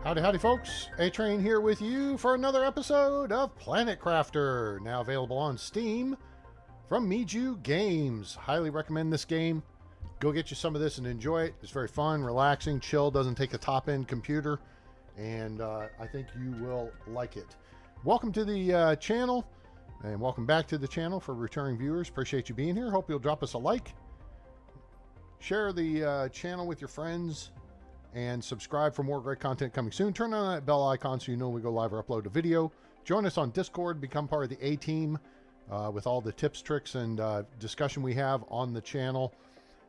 Howdy, howdy, folks. A-Train here with you for another episode of Planet Crafter, now available on Steam from Miju Games. Highly recommend this game. Go get you some of this and enjoy it. It's very fun, relaxing, chill, doesn't take a top-end computer, and I think you will like it. Welcome to the channel, and welcome back to the channel for returning viewers. Appreciate you being here. Hope you'll drop us a like. Share the channel with your friends, and subscribe for more great content coming soon. Turn on that bell icon so you know when we go live or upload a video. Join us on Discord, become part of the A-Team with all the tips, tricks, and discussion we have on the channel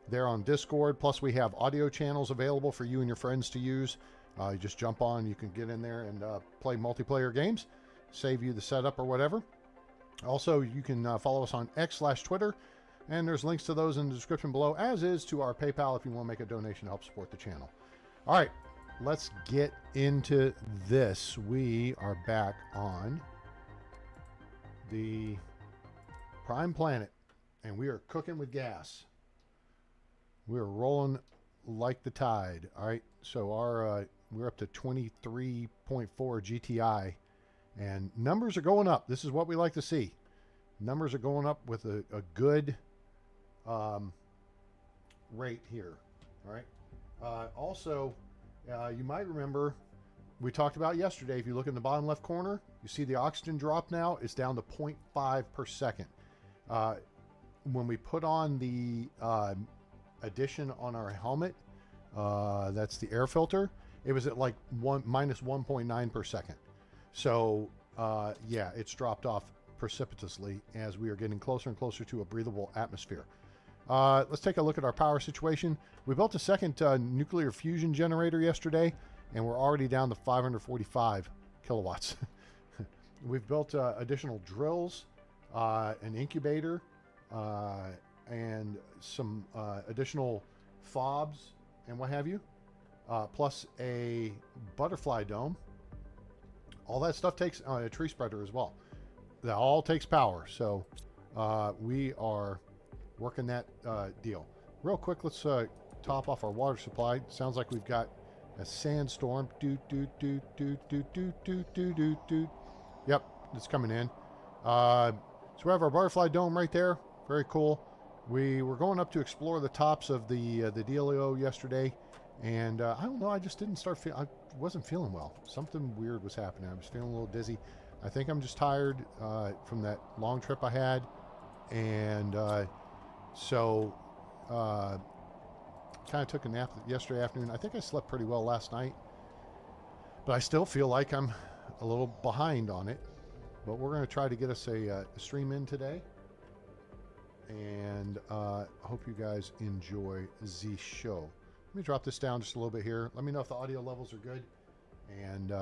there on Discord. Plus, we have audio channels available for you and your friends to use. You just jump on, you can get in there and play multiplayer games, save you the setup or whatever. Also, you can follow us on X/Twitter, and there's links to those in the description below, as is to our PayPal if you want to make a donation to help support the channel. All right, let's get into this. We are back on the Prime Planet, and we are cooking with gas. We're rolling like the tide. All right, so our we're up to 23.4 GTI, and numbers are going up. This is what we like to see. Numbers are going up with a good rate here. All right. Also, you might remember we talked about yesterday, if you look in the bottom left corner, you see the oxygen drop now is down to 0.5 per second. When we put on the addition on our helmet, that's the air filter, it was at like minus 1.9 per second. So yeah, it's dropped off precipitously as we are getting closer and closer to a breathable atmosphere. Let's take a look at our power situation. We built a second nuclear fusion generator yesterday, and we're already down to 545 kilowatts. We've built additional drills, an incubator, and some additional fobs and what have you, plus a butterfly dome. All that stuff takes a tree spreader as well. That all takes power, so we are working that deal. Real quick, let's top off our water supply. Sounds like we've got a sandstorm. Yep, it's coming in. So we have our butterfly dome right there. Very cool. We were going up to explore the tops of the DLO yesterday, and I don't know, I just didn't start I wasn't feeling well. Something weird was happening. I was feeling a little dizzy. I think I'm just tired from that long trip I had, and so kind of took a nap yesterday afternoon. I think I slept pretty well last night, but I still feel like I'm a little behind on it. But we're going to try to get us a stream in today, and hope you guys enjoy the show. Let me drop this down just a little bit here. Let me know if the audio levels are good, and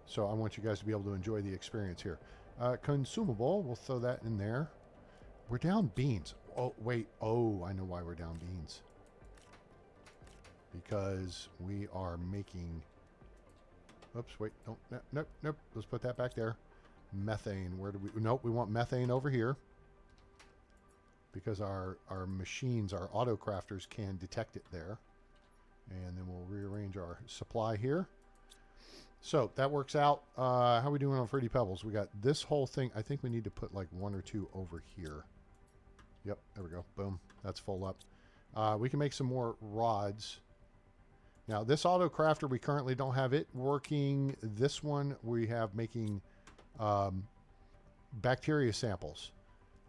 so I want you guys to be able to enjoy the experience here. Consumable, we'll throw that in there. We're down beans. Oh, wait. Oh, I know why we're down beans. Because we are making... Oops, wait. Don't, nope, nope. Let's put that back there. Methane. Where do we... Nope, we want methane over here. Because our machines, our auto crafters, can detect it there. And then we'll rearrange our supply here. So that works out. How are we doing on Fruity Pebbles? We got this whole thing. I think we need to put like one or two over here. Yep, there we go. Boom. That's full up. We can make some more rods. Now, this auto crafter, we currently don't have it working. This one, we have making bacteria samples.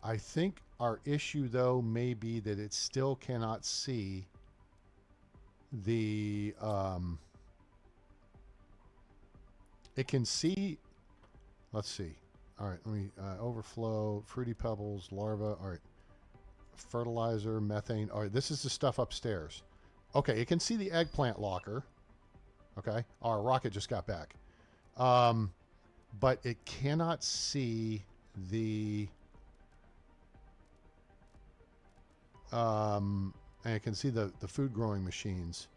I think our issue, though, may be that it still cannot see the... it can see... Let's see. All right, let me... overflow, Fruity Pebbles, larva. All right. Fertilizer, methane. All right, this is the stuff upstairs. Okay, it can see the eggplant locker. Okay, our rocket just got back. But it cannot see the... and it can see the food growing machines.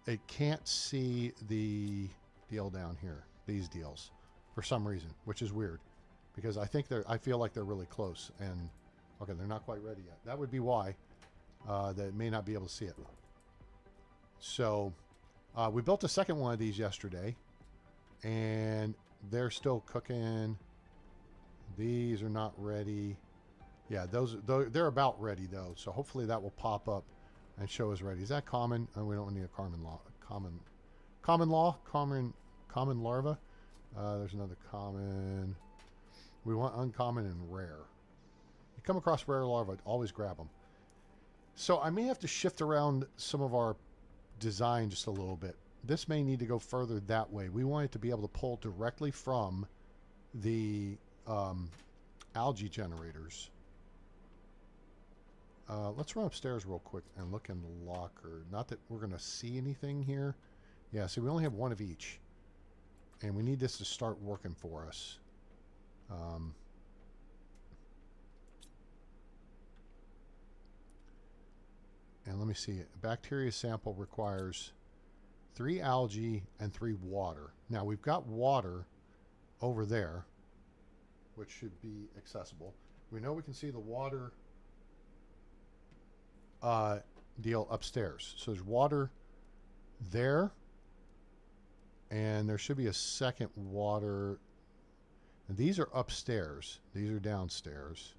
It can't see the deal down here, these deals, for some reason, which is weird, because I think I feel like they're really close, and okay, they're not quite ready yet. That would be why they may not be able to see it. So We built a second one of these yesterday, and they're still cooking. These are not ready. Yeah, they're about ready though. So hopefully that will pop up and show us ready. Is that common? Oh, we don't need a common law. Common larva. There's another common. We want uncommon and rare. You come across rare larvae, always grab them. So I may have to shift around some of our design just a little bit. This may need to go further that way. We want it to be able to pull directly from the algae generators. Let's run upstairs real quick and look in the locker. Not that we're going to see anything here. Yeah, so we only have one of each. And we need this to start working for us. And let me see. A bacteria sample requires 3 algae and 3 water. Now we've got water over there, which should be accessible. We know we can see the water deal upstairs. So there's water there, and there should be a second water. And these are upstairs. These are downstairs.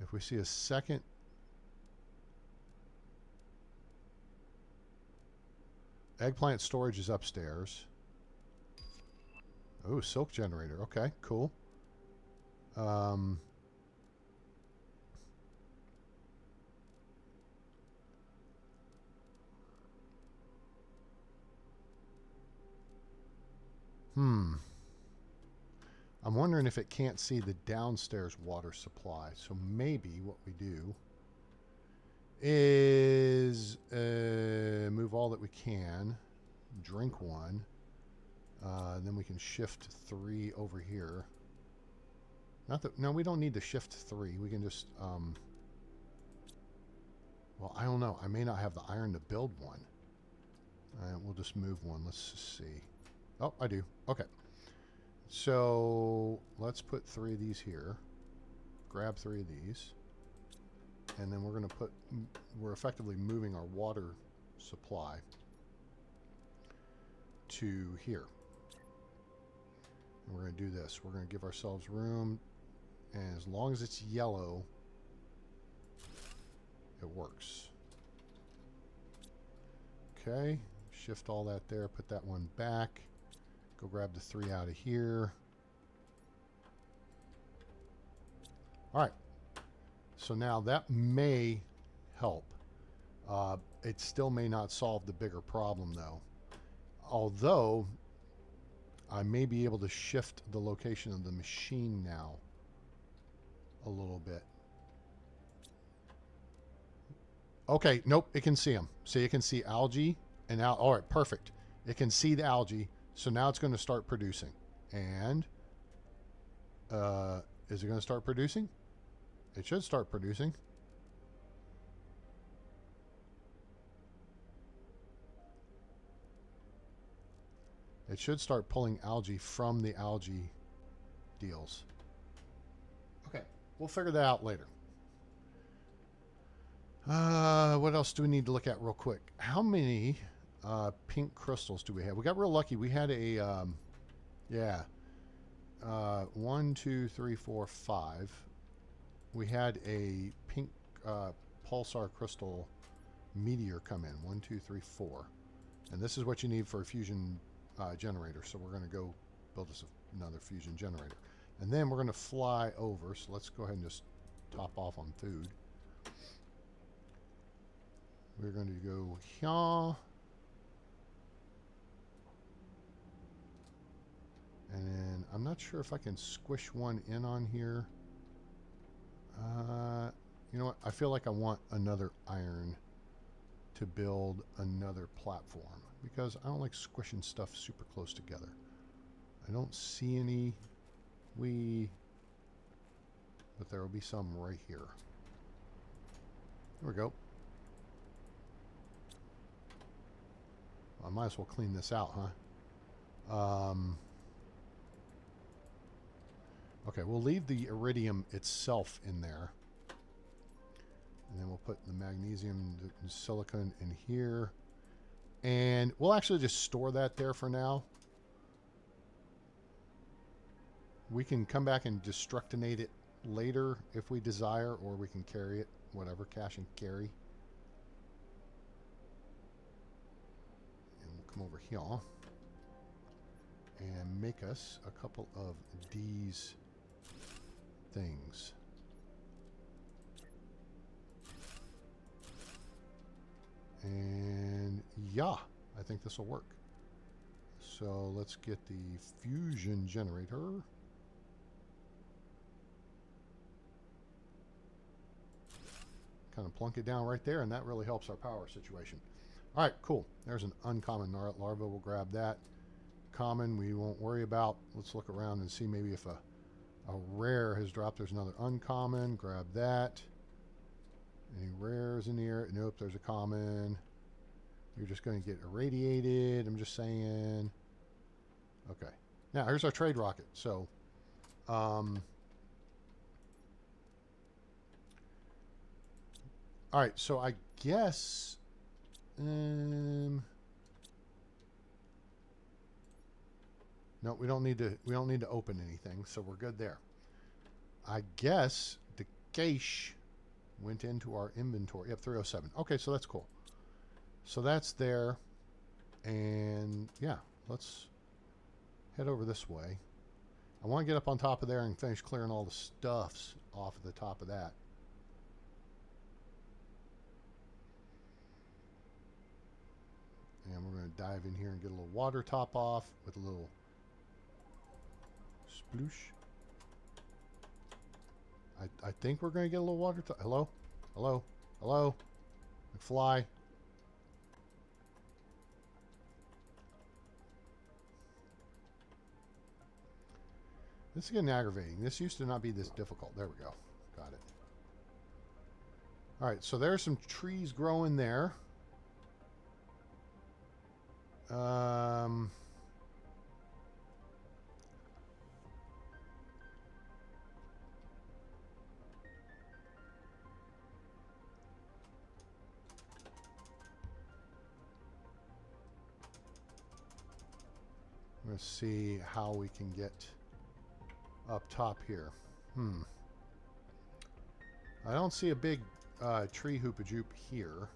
If we see a second, eggplant storage is upstairs. Oh, silk generator. Okay, cool. I'm wondering if it can't see the downstairs water supply. So maybe what we do is move all that we can, drink one, then we can shift 3 over here. Not that, no, we don't need to shift 3. We can just, well, I don't know. I may not have the iron to build one. We'll just move one. Let's just see. Oh, I do. Okay. So let's put 3 of these here. Grab 3 of these. And then we're going to put, we're effectively moving our water supply to here. And we're going to do this. We're going to give ourselves room. And as long as it's yellow, it works. Okay. Shift all that there. Put that one back. Go grab the 3 out of here. All right. So now that may help. It still may not solve the bigger problem though. Although I may be able to shift the location of the machine now a little bit. Okay, nope, it can see them. So you can see algae and now, all right, perfect. It can see the algae. So now it's going to start producing. And is it going to start producing? It should start producing. It should start pulling algae from the algae deals. Okay, we'll figure that out later. What else do we need to look at real quick? How many pink crystals do we have? We got real lucky. We had a, 1, 2, 3, 4, 5. We had a pink pulsar crystal meteor come in. 1, 2, 3, 4. And this is what you need for a fusion generator. So we're going to go build us another fusion generator. And then we're going to fly over. So let's go ahead and just top off on food. We're going to go here. And then I'm not sure if I can squish one in on here. You know what? I feel like I want another iron to build another platform because I don't like squishing stuff super close together. I don't see any but there will be some right here. There we go. I might as well clean this out, huh? Okay, we'll leave the iridium itself in there. And then we'll put the magnesium and silicon in here. And we'll actually just store that there for now. We can come back and destructinate it later if we desire, or we can carry it, whatever, cache and carry. And we'll come over here and make us a couple of these things. And yeah, I think this will work. So let's get the fusion generator. Kind of plunk it down right there, and that really helps our power situation. All right, cool. There's an uncommon larva. We'll grab that. Common, we won't worry about. Let's look around and see maybe if a rare has dropped. There's another uncommon. Grab that. Any rares in here? Nope, there's a common. You're just going to get irradiated. I'm just saying. Okay. Now, here's our trade rocket. So, all right, so I guess no, we don't need to open anything, so we're good there. I guess the cache went into our inventory. Yep, 307. Okay, so that's cool. So that's there. And yeah, let's head over this way. I want to get up on top of there and finish clearing all the stuffs off of the top of that. And we're going to dive in here and get a little water top off with a little sploosh. I think we're going to get a little water top. Hello? Hello? Hello? McFly? This is getting aggravating. This used to not be this difficult. There we go. Got it. All right, so there's some trees growing there. Let's see how we can get up top here. I don't see a big tree hoopajoop here.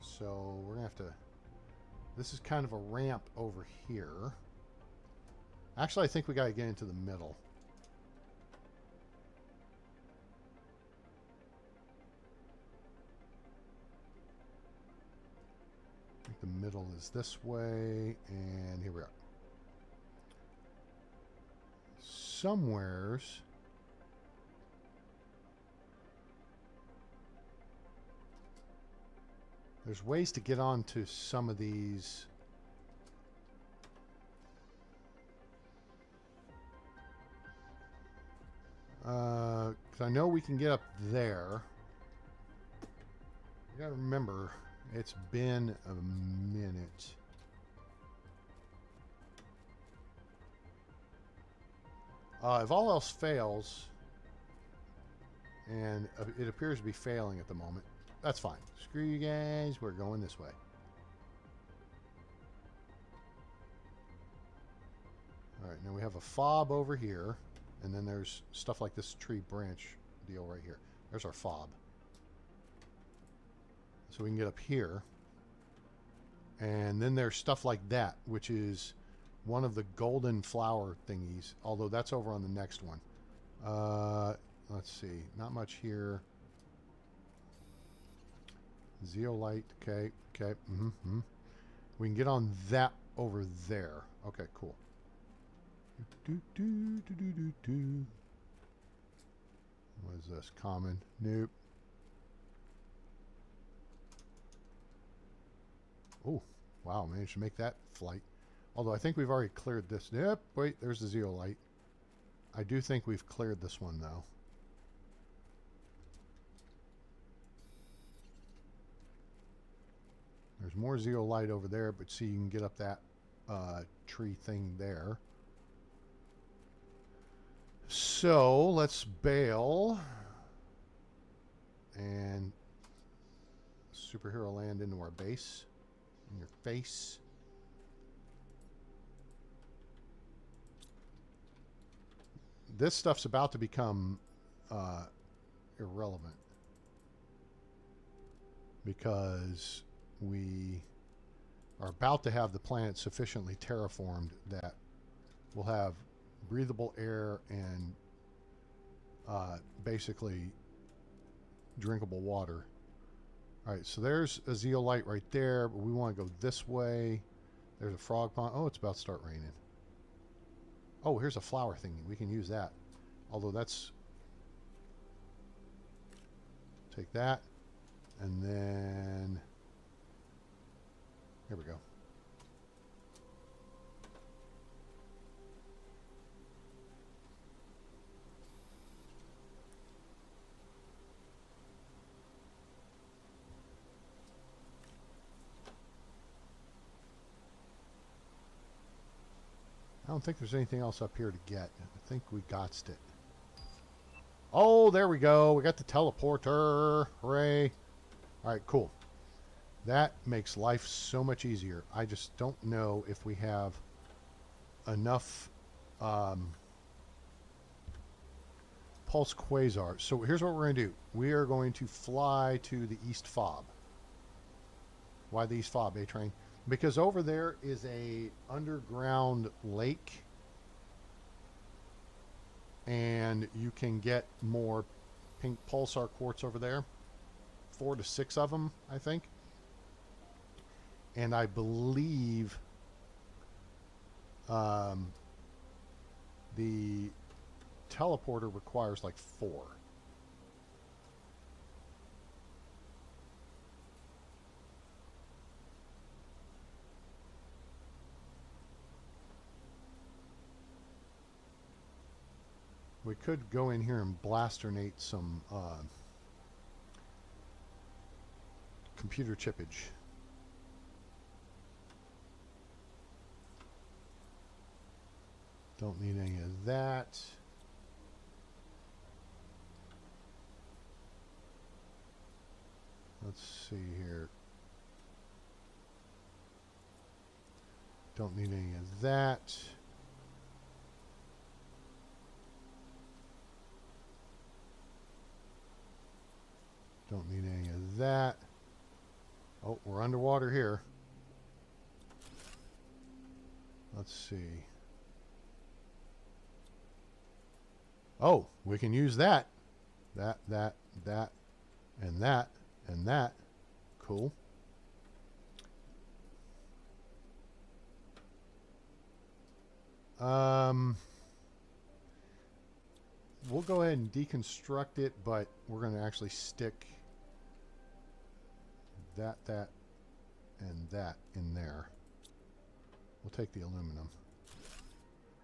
So we're going to have to... This is kind of a ramp over here. Actually, I think we got to get into the middle. I think the middle is this way, and here we are. Somewheres... There's ways to get onto some of these. Because I know we can get up there. You gotta remember, it's been a minute. If all else fails, and it appears to be failing at the moment, that's fine. Screw you guys. We're going this way. All right, now we have a fob over here, and then there's stuff like this tree branch deal right here. There's our fob. So we can get up here. And then there's stuff like that, which is one of the golden flower thingies, although that's over on the next one. Let's see. Not much here. Zeolite, okay. We can get on that over there. Okay, cool. What is this? Common? Nope. Oh, wow, managed to make that flight. Although I think we've already cleared this. Yep, wait, there's the zeolite. I do think we've cleared this one, though. There's more zeolite over there, but see, you can get up that tree thing there. So let's bail and Superhero land into our base. In your face. This stuff's about to become irrelevant. Because we are about to have the planet sufficiently terraformed that we'll have breathable air and basically drinkable water. Alright, so there's a zeolite right there, but we want to go this way. There's a frog pond. Oh, it's about to start raining. Oh, here's a flower thingy. We can use that. Although that's... Take that. And then... Here we go. I don't think there's anything else up here to get. I think we gotched it. Oh, there we go. We got the teleporter. Hooray. Alright, cool. That makes life so much easier. I just don't know if we have enough pulse quasars. So here's what we're going to do. We are going to fly to the East Fob. Why the East Fob, A-Train? Because over there is a underground lake. And you can get more pink pulsar quartz over there. 4 to 6 of them, I think. And I believe the teleporter requires like 4. We could go in here and blasternate some computer chippage. Don't need any of that. Let's see here. Don't need any of that. Don't need any of that. Oh, we're underwater here. Let's see. Oh, we can use that. That, and that, and that. Cool. We'll go ahead and deconstruct it, but we're going to actually stick that, and that in there. We'll take the aluminum.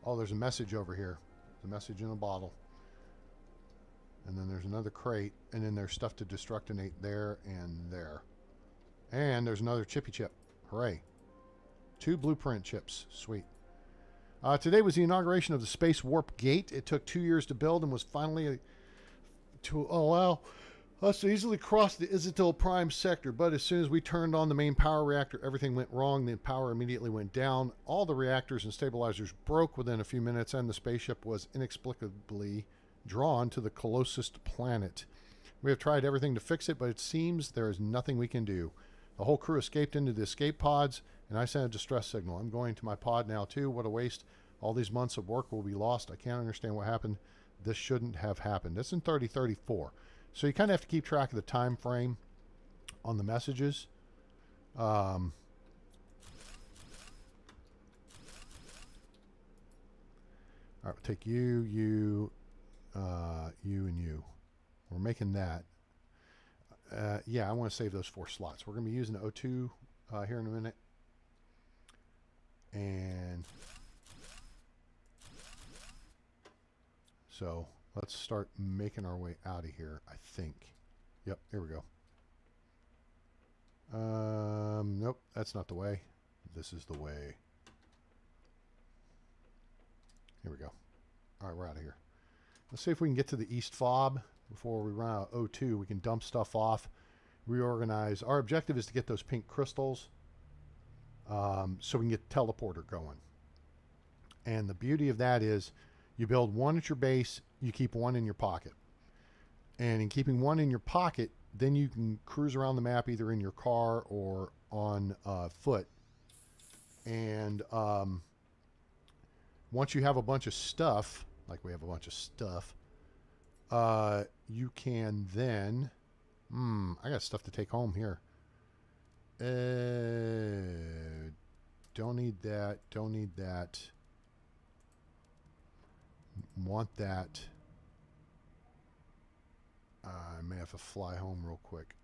Oh, there's a message over here. There's a message in a bottle. And then there's another crate, and then there's stuff to destructinate there and there. And there's another chippy chip. Hooray. 2 blueprint chips. Sweet. Today was the inauguration of the Space Warp Gate. It took 2 years to build and was finally to allow us to easily cross the Izatil Prime sector. But as soon as we turned on the main power reactor, everything went wrong. The power immediately went down. All the reactors and stabilizers broke within a few minutes, and the spaceship was inexplicably drawn to the closest planet. We have tried everything to fix it, but it seems there is nothing we can do. The whole crew escaped into the escape pods, and I sent a distress signal. I'm going to my pod now, too. What a waste. All these months of work will be lost. I can't understand what happened. This shouldn't have happened. It's in 3034. So you kind of have to keep track of the time frame on the messages. All right, we'll take you, you, and you. We're making that. Yeah, I want to save those 4 slots. We're going to be using the O2 here in a minute. And so let's start making our way out of here, I think. Yep, here we go. Nope, that's not the way. This is the way. Here we go. All right, we're out of here. Let's see if we can get to the East Fob before we run out of O2. We can dump stuff off, reorganize. Our objective is to get those pink crystals so we can get the teleporter going. And the beauty of that is you build one at your base, you keep one in your pocket. And in keeping one in your pocket, then you can cruise around the map either in your car or on foot. And once you have a bunch of stuff, like we have a bunch of stuff, you can then... I got stuff to take home here. Don't need that. Don't need that. Want that. I may have to fly home real quick.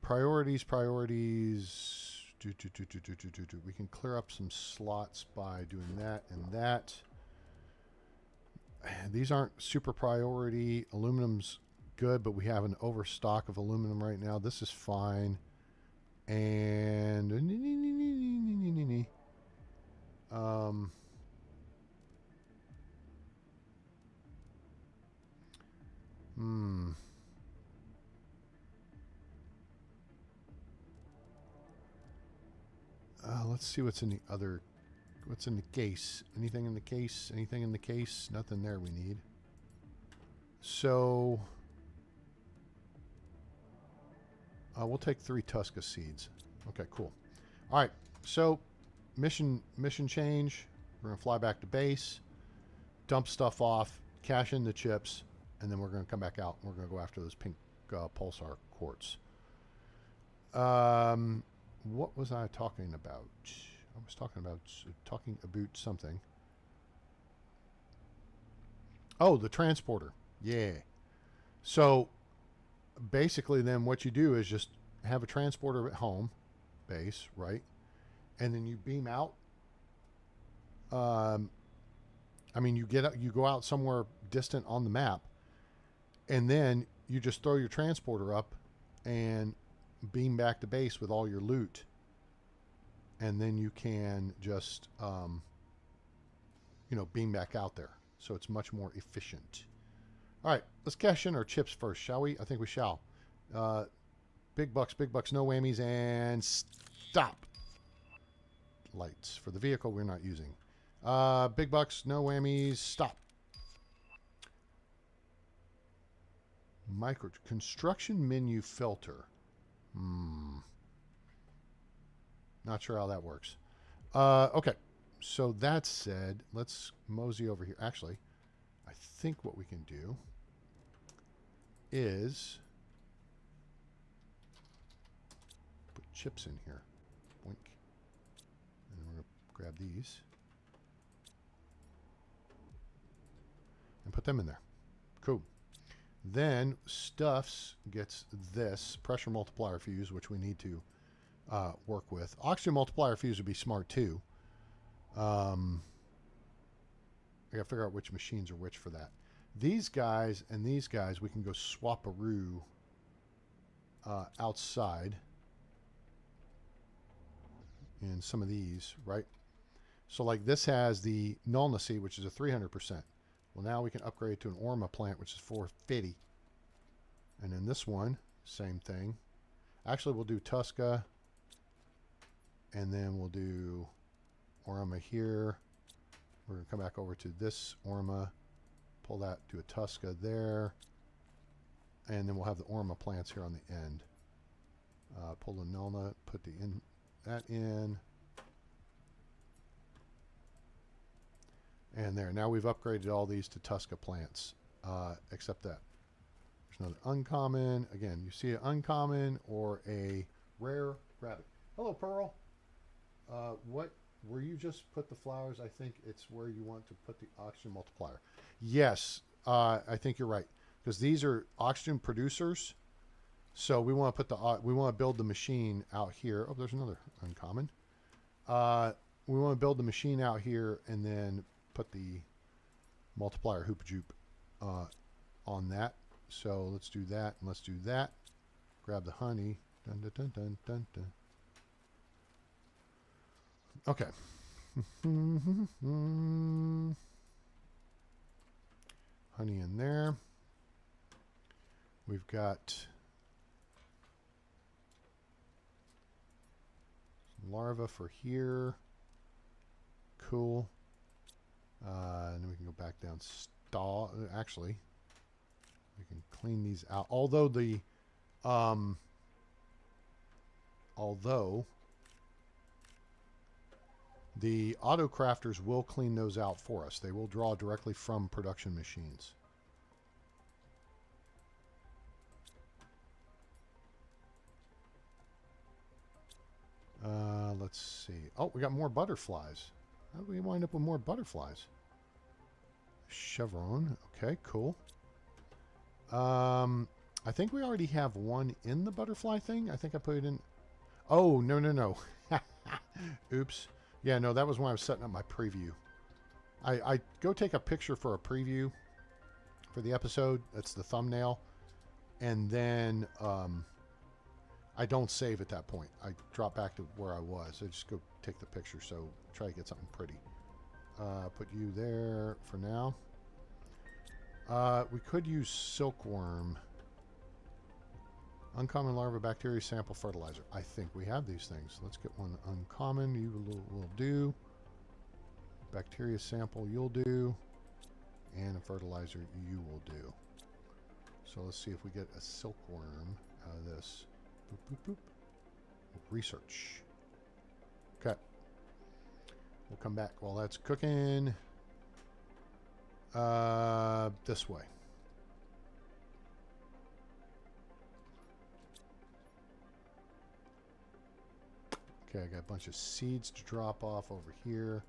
Priorities. We can clear up some slots by doing that and that. These aren't super priority. Aluminum's good, but we have an overstock of aluminum right now. This is fine. And let's see what's in the other. What's in the case? Anything in the case? Anything in the case? Nothing there we need. So we'll take 3 Tusca seeds. Okay, cool. All right. So mission change. We're gonna fly back to base, dump stuff off, cash in the chips, and then we're gonna come back out and we're gonna go after those pink pulsar quartz. What was I talking about? I was talking about something. Oh, the transporter. Yeah. So basically then what you do is just have a transporter at home base, right? And then you beam out. I mean, you go out somewhere distant on the map, and then you just throw your transporter up and beam back to base with all your loot. And then you can just, beam back out there. So it's much more efficient. All right, let's cash in our chips first, shall we? I think we shall. Big bucks, no whammies, and stop. Lights for the vehicle we're not using. Big bucks, no whammies, stop. Micro construction menu filter. Not sure how that works. Okay, so that said, let's mosey over here. Actually, I think what we can do is put chips in here. Boink. And then we're going to grab these and put them in there. Cool. Then Stuffs gets this pressure multiplier fuse, which we need to work with. Oxygen multiplier fuse would be smart too. I gotta figure out which machines are which for that. These guys and these guys we can go swap-a-roo outside in some of these, right? So like this has the nullnacy, which is a 300%. Well, now we can upgrade to an Orma plant, which is 450. And then this one, same thing. Actually, we'll do Tusca. And then we'll do Orma here. We're going to come back over to this Orma. Pull that, do a Tusca there. And then we'll have the Orma plants here on the end. Pull the Nulna, put that in. And there. Now we've upgraded all these to Tusca plants. Except that. There's another uncommon. Again, you see an uncommon or a rare, grab it. Hello, Pearl. Where you just put the flowers, I think it's where you want to put the oxygen multiplier. Yes, I think you're right. Because these are oxygen producers. So we want to put we want to build the machine out here. Oh, there's another uncommon. We want to build the machine out here and then put the multiplier hoop-a-joop on that. So let's do that and let's do that. Grab the honey. Dun, dun, dun, dun, dun, dun. Okay. Honey in there. We've got larva for here. Cool. And then we can go back down. Actually, we can clean these out. Although the auto crafters will clean those out for us. They will draw directly from production machines. Let's see. Oh, we got more butterflies. How do we wind up with more butterflies? Chevron. Okay, cool. I think we already have one in the butterfly thing. I think I put it in. Oh, no, no, no. Oops. Yeah, no, that was when I was setting up my preview. I go take a picture for a preview for the episode. That's the thumbnail. And then I don't save at that point. I drop back to where I was. I just go take the picture. So try to get something pretty. Put you there for now. We could use silkworm. Uncommon larva bacteria sample fertilizer. I think we have these things. Let's get one uncommon. You will do. Bacteria sample you'll do. And a fertilizer you will do. So let's see if we get a silkworm out of this. Boop, boop, boop. Research. Okay. We'll come back while that's cooking. This way. Okay, I got a bunch of seeds to drop off over here.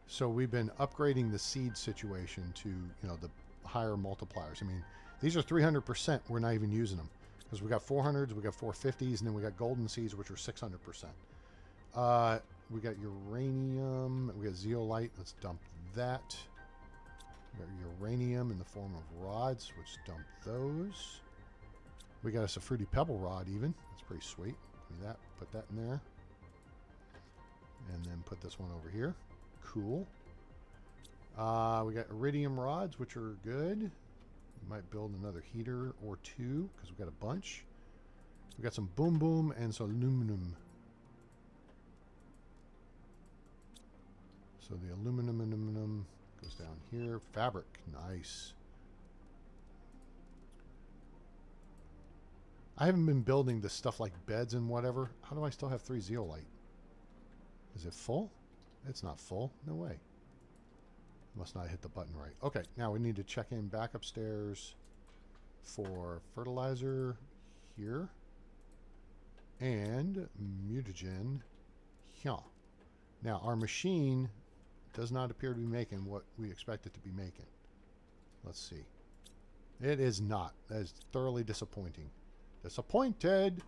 So we've been upgrading the seed situation to, you know, the higher multipliers. I mean, these are 300%. We're not even using them because we got 400s, we got 450s, and then we got golden seeds, which are 600%. We got uranium, we got zeolite. Let's dump that. We got uranium in the form of rods, which dump those. We got us a fruity pebble rod even. That's pretty sweet. Give me that. Put that in there. And then put this one over here. Cool. We got iridium rods, which are good. We might build another heater or two because we got a bunch. We got some boom boom and some aluminum. So the aluminum goes down here. Fabric, nice. I haven't been building this stuff like beds and whatever. How do I still have 3 zeolite? Is it full? It's not full. No way. Must not hit the button right. Okay, now we need to check in back upstairs for fertilizer here. And mutagen here. Now, our machine does not appear to be making what we expect it to be making. Let's see. It is not. That is thoroughly disappointing. Disappointed!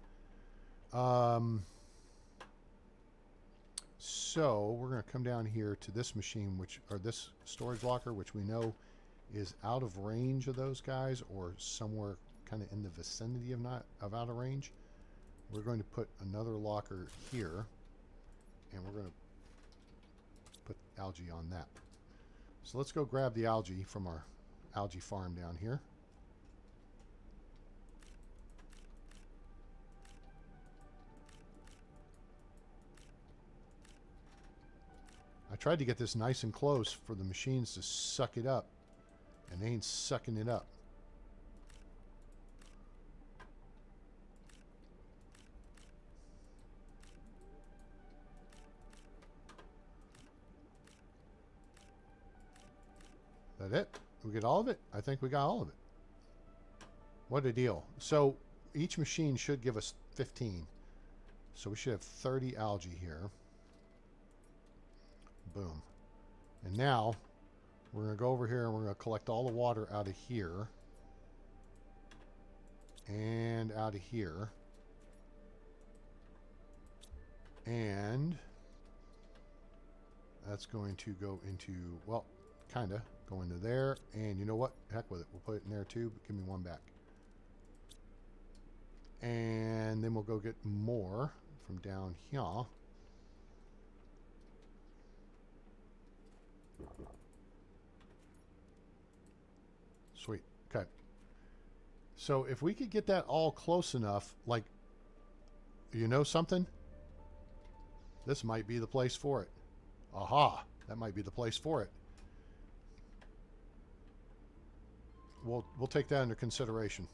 So we're going to come down here to this machine, or this storage locker, which we know is out of range of those guys, or somewhere kind of in the vicinity of out of range. We're going to put another locker here, and we're going to put algae on that. So let's go grab the algae from our algae farm down here. I tried to get this nice and close for the machines to suck it up, and they ain't sucking it up. That it? We get all of it? I think we got all of it. What a deal. So each machine should give us 15. So we should have 30 algae here. Boom. And now we're going to go over here and we're going to collect all the water out of here and out of here. And that's going to go into, well, kind of go into there. And you know what? Heck with it. We'll put it in there too, but give me one back. And then we'll go get more from down here. Sweet. Okay. So if we could get that all close enough, like, you know something? This might be the place for it. Aha, that might be the place for it. We'll take that under consideration.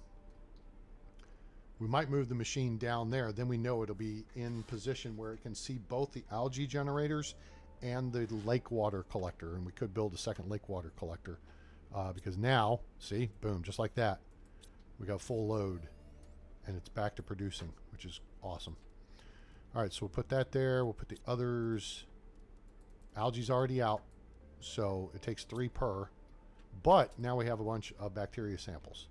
We might move the machine down there. Then we know it'll be in position where it can see both the algae generators and the lake water collector. And we could build a second lake water collector because now, see, boom, just like that. We got full load and it's back to producing, which is awesome. All right, so we'll put that there. We'll put the others. Algae's already out, so it takes 3 per. But now we have a bunch of bacteria samples.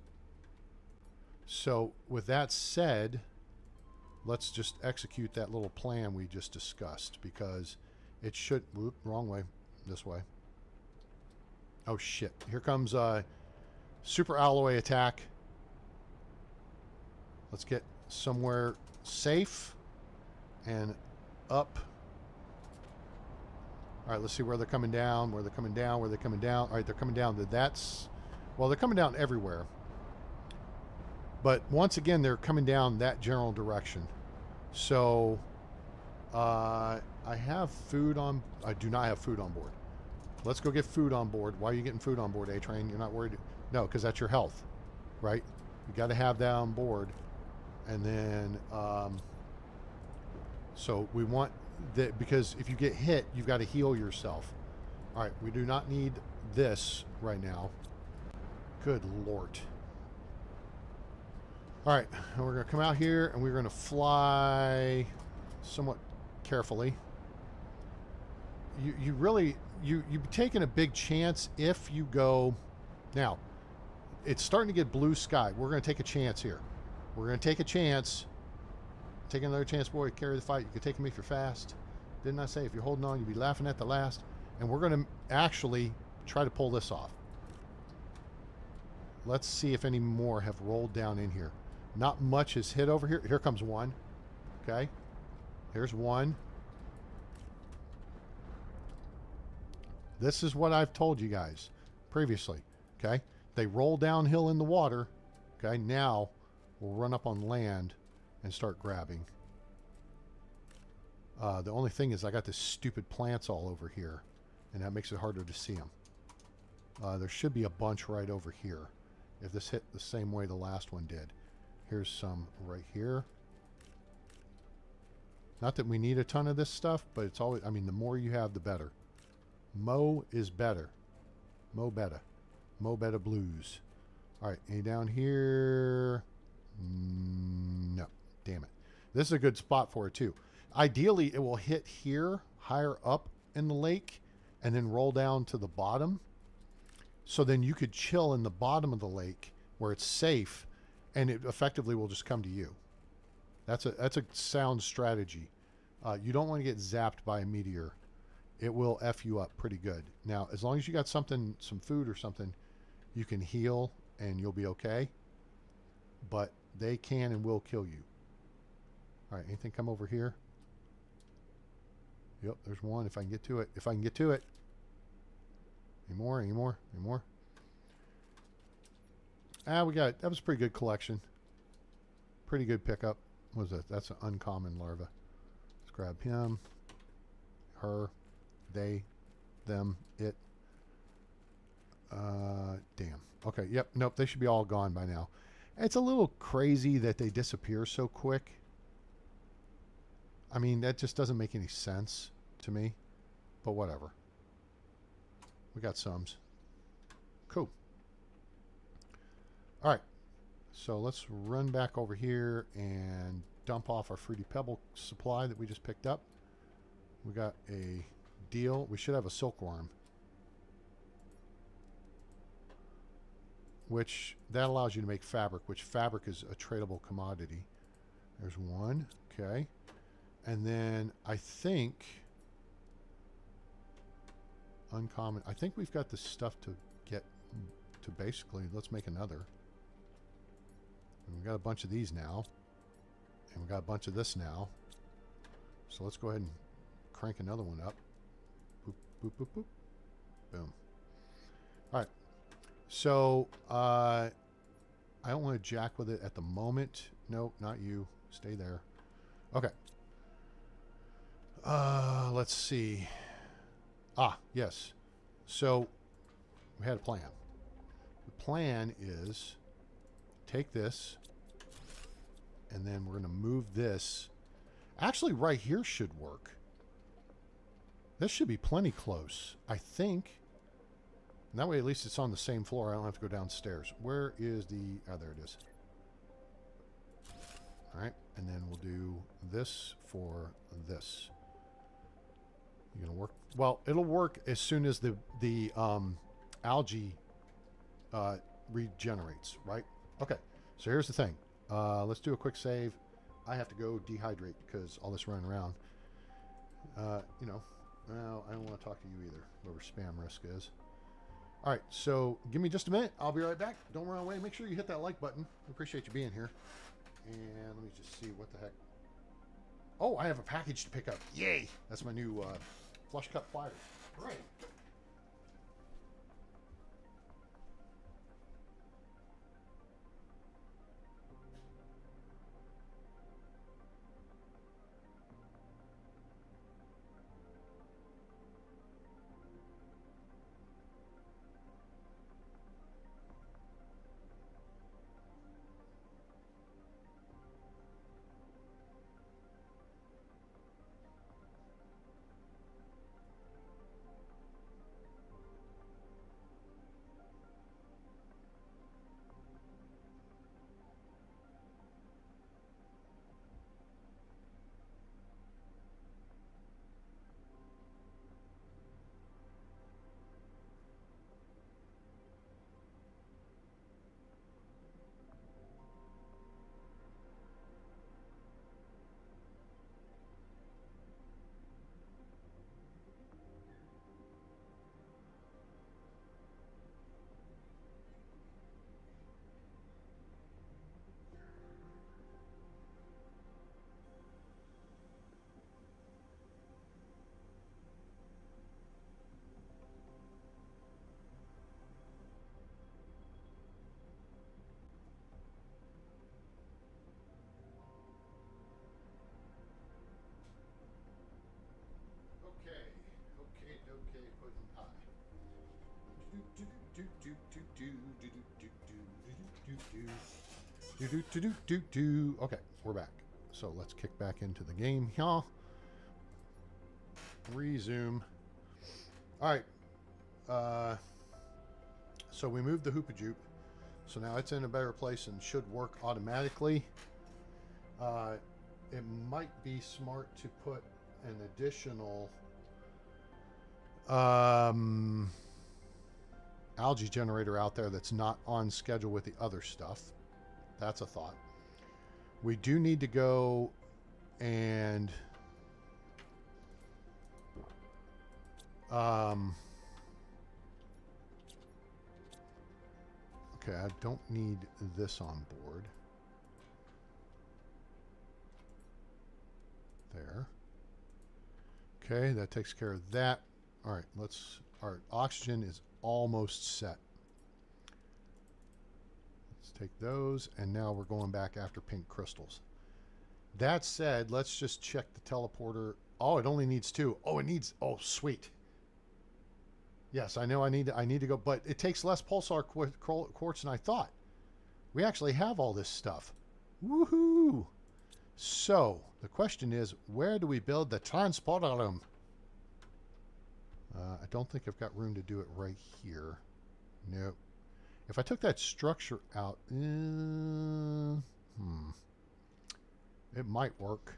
So with that said, let's just execute that little plan we just discussed because it should... Whoop, wrong way. This way. Oh, shit. Here comes a super alloy attack. Let's get somewhere safe and up. All right, let's see where they're coming down, where they're coming down, where they're coming down. All right, they're coming down. Well, they're coming down everywhere. But once again, they're coming down that general direction. So I have food on... I do not have food on board. Let's go get food on board. Why are you getting food on board, A-Train? You're not worried? No, because that's your health, right? You got to have that on board. And then... so we want... that because if you get hit, you've got to heal yourself. All right, we do not need this right now. Good Lord. All right, and we're going to come out here and we're going to fly somewhat carefully. You've taken a big chance if you go... Now, it's starting to get blue sky. We're going to take a chance here. We're going to take a chance. Take another chance, boy. Carry the fight. You can take me if you're fast. Didn't I say if you're holding on, you'll be laughing at the last? And we're going to actually try to pull this off. Let's see if any more have rolled down in here. Not much has hit over here. Here comes one. Okay. Here's one. This is what I've told you guys previously. Okay. They roll downhill in the water. Okay. Now we'll run up on land and start grabbing. The only thing is I got this stupid plants all over here, and that makes it harder to see them. There should be a bunch right over here if this hit the same way the last one did. Here's some right here. Not that we need a ton of this stuff, but it's always, I mean, the more you have, the better. Mo is better. Mo better. Mo better blues. All right, any down here? No. Damn it. This is a good spot for it too. Ideally, it will hit here, higher up in the lake, and then roll down to the bottom. So then you could chill in the bottom of the lake where it's safe, and it effectively will just come to you. That's a sound strategy. You don't want to get zapped by a meteor. It will F you up pretty good. Now, as long as you got something, some food or something, you can heal and you'll be okay. But they can and will kill you. All right, anything come over here? Yep, there's one. If I can get to it. If I can get to it. Any more? Any more? Any more? Ah, we got... That was a pretty good collection. Pretty good pickup. What was that? That's an uncommon larva. Let's grab him. Her. They. Them. It. Damn. Okay, yep. Nope, they should be all gone by now. It's a little crazy that they disappear so quick. I mean, that just doesn't make any sense to me. But whatever. We got sums. Cool. All right. So let's run back over here and dump off our Fruity Pebble supply that we just picked up. We got a deal. We should have a silkworm. Which, that allows you to make fabric, which fabric is a tradable commodity. There's one. Okay. And then I think... Uncommon. I think we've got the stuff to get to basically... Let's make another. And we've got a bunch of these now. And we've got a bunch of this now. So let's go ahead and crank another one up. Boop, boop, boop, boop. Boom. All right. So, I don't want to jack with it at the moment. Nope, not you. Stay there. Okay. Let's see. Ah, yes. So we had a plan. The plan is take this, and then we're going to move this. Actually, right here should work. This should be plenty close, I think. And that way, at least it's on the same floor. I don't have to go downstairs. Where is the... Oh, there it is. All right. And then we'll do this for this. You gonna work? Well, it'll work as soon as the algae regenerates, right? Okay. So here's the thing. Let's do a quick save. I have to go dehydrate because all this running around. You know, well, I don't want to talk to you either. Whatever spam risk is. All right. So give me just a minute. I'll be right back. Don't run away. Make sure you hit that like button. I appreciate you being here. And let me just see what the heck. Oh, I have a package to pick up. Yay! That's my new flush cut pliers. Great. Okay, pudding pie. Okay, we're back. So let's kick back into the game here. Resume. All right. So we moved the Hoopajoop. So now it's in a better place and should work automatically. It might be smart to put an additional algae generator out there that's not on schedule with the other stuff. That's a thought. We do need to go and okay, I don't need this on board. There. Okay, that takes care of that. All right, our oxygen is almost set. Let's take those, and now we're going back after pink crystals. That said, let's just check the teleporter. Oh, it only needs 2. Oh, it needs, oh, sweet. Yes, I know I need to go, but it takes less pulsar quartz than I thought. We actually have all this stuff. Woohoo! So, the question is, where do we build the transporter room? I don't think I've got room to do it right here. Nope. If I took that structure out, it might work.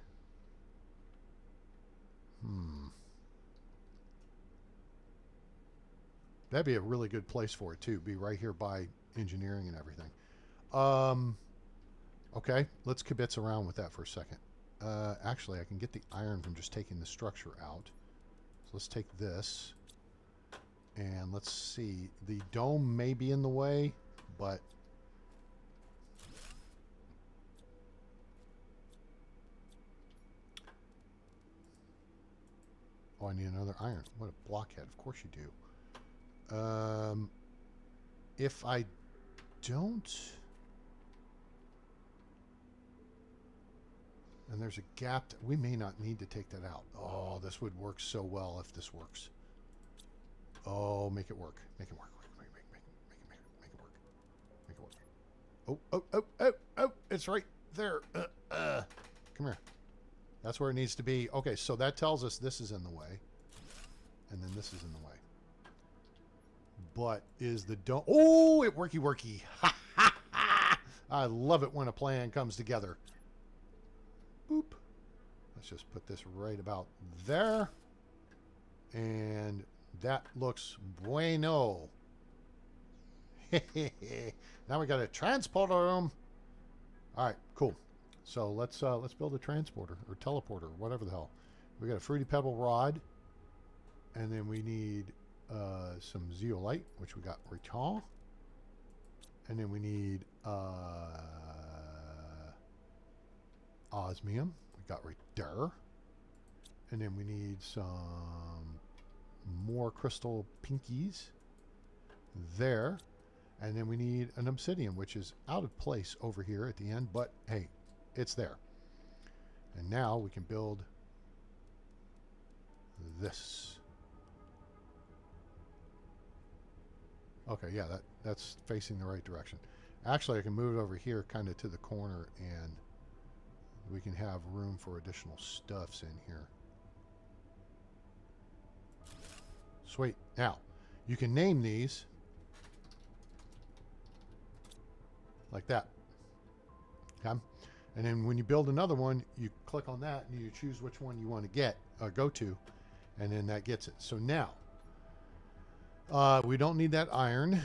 That'd be a really good place for it too. Be right here by engineering and everything. Okay, let's kibitz around with that for a second. Actually, I can get the iron from just taking the structure out. So let's take this. And let's see. The dome may be in the way, but... Oh, I need another iron. What a blockhead. Of course you do. If I don't... And there's a gap that we may not need to take that out. Oh, this would work so well if this works. Oh, make it work. Make it work. Make it work. Make it work. Oh, oh, oh, oh, oh. It's right there. Come here. That's where it needs to be. Okay, so that tells us this is in the way. And then this is in the way. But is the dome... Oh, it worky worky. Ha, ha, ha. I love it when a plan comes together. Boop. Let's just put this right about there. And that looks bueno. Now we got a transporter room. All right, cool. So let's build a transporter or teleporter, whatever the hell. We got a fruity pebble rod, and then we need some zeolite, which we got right. And then we need osmium. We got right there. And then we need some more crystal pinkies there. And then we need an obsidian, which is out of place over here at the end, but hey, it's there. And now we can build this. Okay, yeah, that's facing the right direction. Actually, I can move it over here kind of to the corner, and we can have room for additional stuffs in here. Sweet. Now, you can name these like that. Okay? And then when you build another one, you click on that and you choose which one you want to get or go to, and then that gets it. So now, we don't need that iron.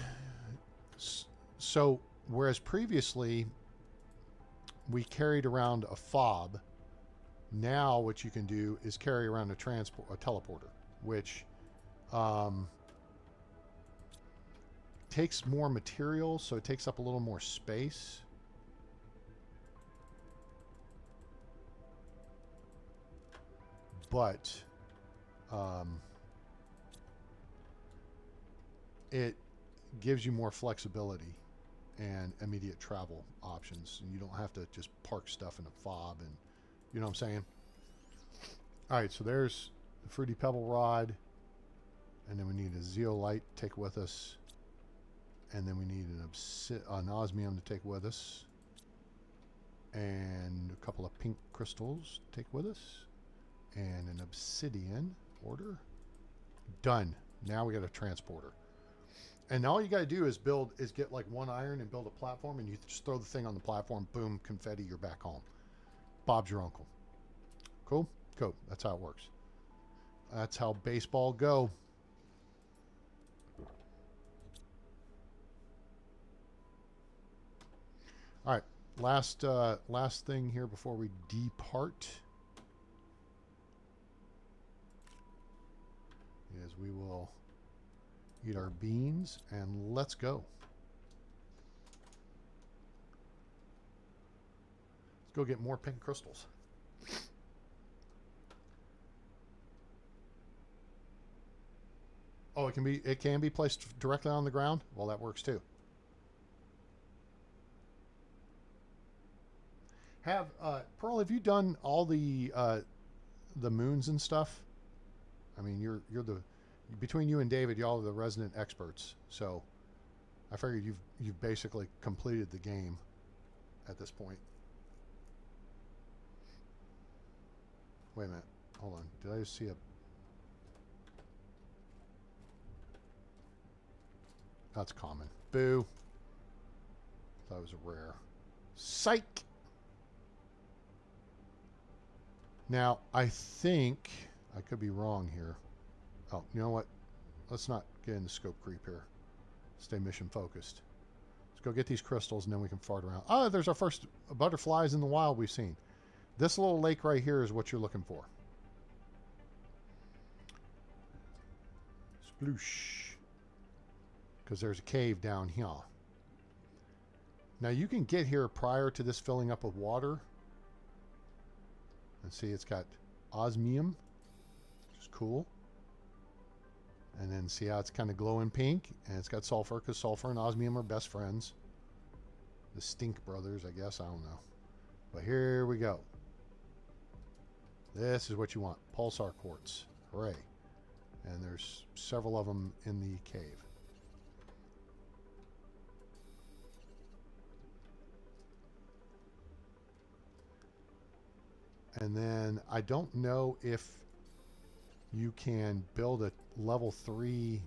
So whereas previously we carried around a fob, now what you can do is carry around a teleporter, which takes more material, so it takes up a little more space. But it gives you more flexibility and immediate travel options, and you don't have to just park stuff in a fob, and you know what I'm saying? All right, so there's the fruity pebble rod, and then we need a zeolite to take with us, and then we need an osmium to take with us, and a couple of pink crystals to take with us, and an obsidian order. Done. Now we got a transporter. And all you got to do is get like one iron and build a platform, and you just throw the thing on the platform, boom, confetti, you're back home. Bob's your uncle. Cool? Cool. That's how it works. That's how baseball go. All right. Last thing here before we depart is we will eat our beans, and let's go. Let's go get more pink crystals. Oh, it can be placed directly on the ground? Well, that works too. Pearl, have you done all the moons and stuff? I mean, you're between you and David, y'all are the resident experts. So I figured you've basically completed the game at this point. Wait a minute. Hold on. Did I just see a... That's common. Boo. Thought it was a rare. Psych! Now, I think... I could be wrong here. Oh, you know what? Let's not get into scope creep here. Stay mission focused. Let's go get these crystals, and then we can fart around. Oh, there's our first butterflies in the wild we've seen. This little lake right here is what you're looking for. Sploosh. Because there's a cave down here. Now you can get here prior to this filling up with water. And see, it's got osmium, which is cool. And then see how it's kind of glowing pink, and it's got sulfur, because sulfur and osmium are best friends. The Stink brothers, I guess. I don't know. But here we go. This is what you want. Pulsar quartz. Hooray. And there's several of them in the cave. And then I don't know if you can build a level 3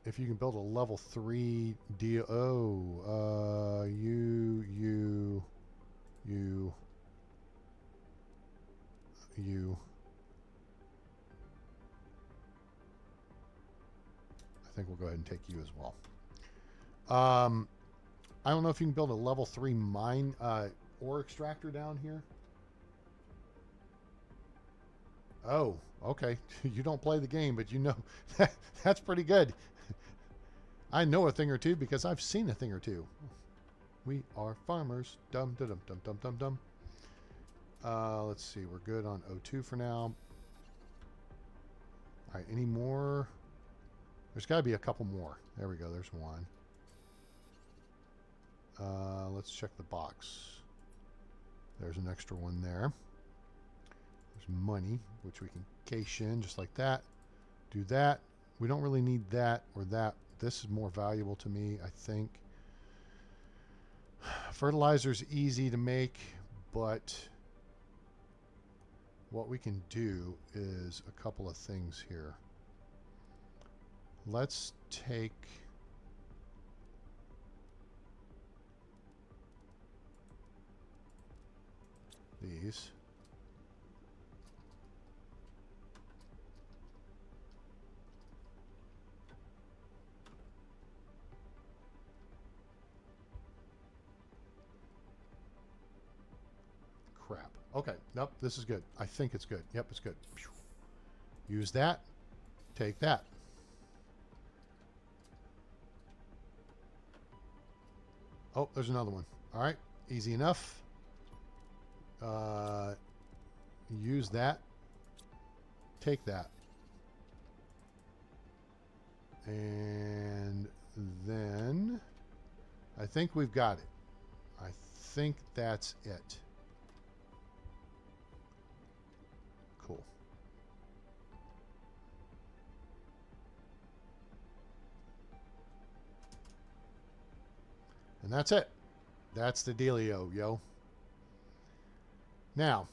if you can build a level 3 deal. Oh, you. I think we'll go ahead and take you as well. I don't know if you can build a level 3 mine ore extractor down here. Oh, okay. You don't play the game, but you know that's pretty good. I know a thing or two because I've seen a thing or two. We are farmers. Dum dum dum dum dum dum. Let's see. We're good on O2 for now. All right. Any more? There's got to be a couple more. There we go. There's one. Let's check the box. There's an extra one there. There's money, which we can cash in just like that. Do that. We don't really need that or that. This is more valuable to me, I think. Fertilizer's easy to make, but what we can do is a couple of things here. Let's take these. Crap. Okay. Nope. This is good. I think it's good. Yep, it's good. Use that. Take that. Oh, there's another one. All right. Easy enough. Use that. Take that. And then I think we've got it. I think that's it. Cool. And that's it. That's the dealio, yo. Now,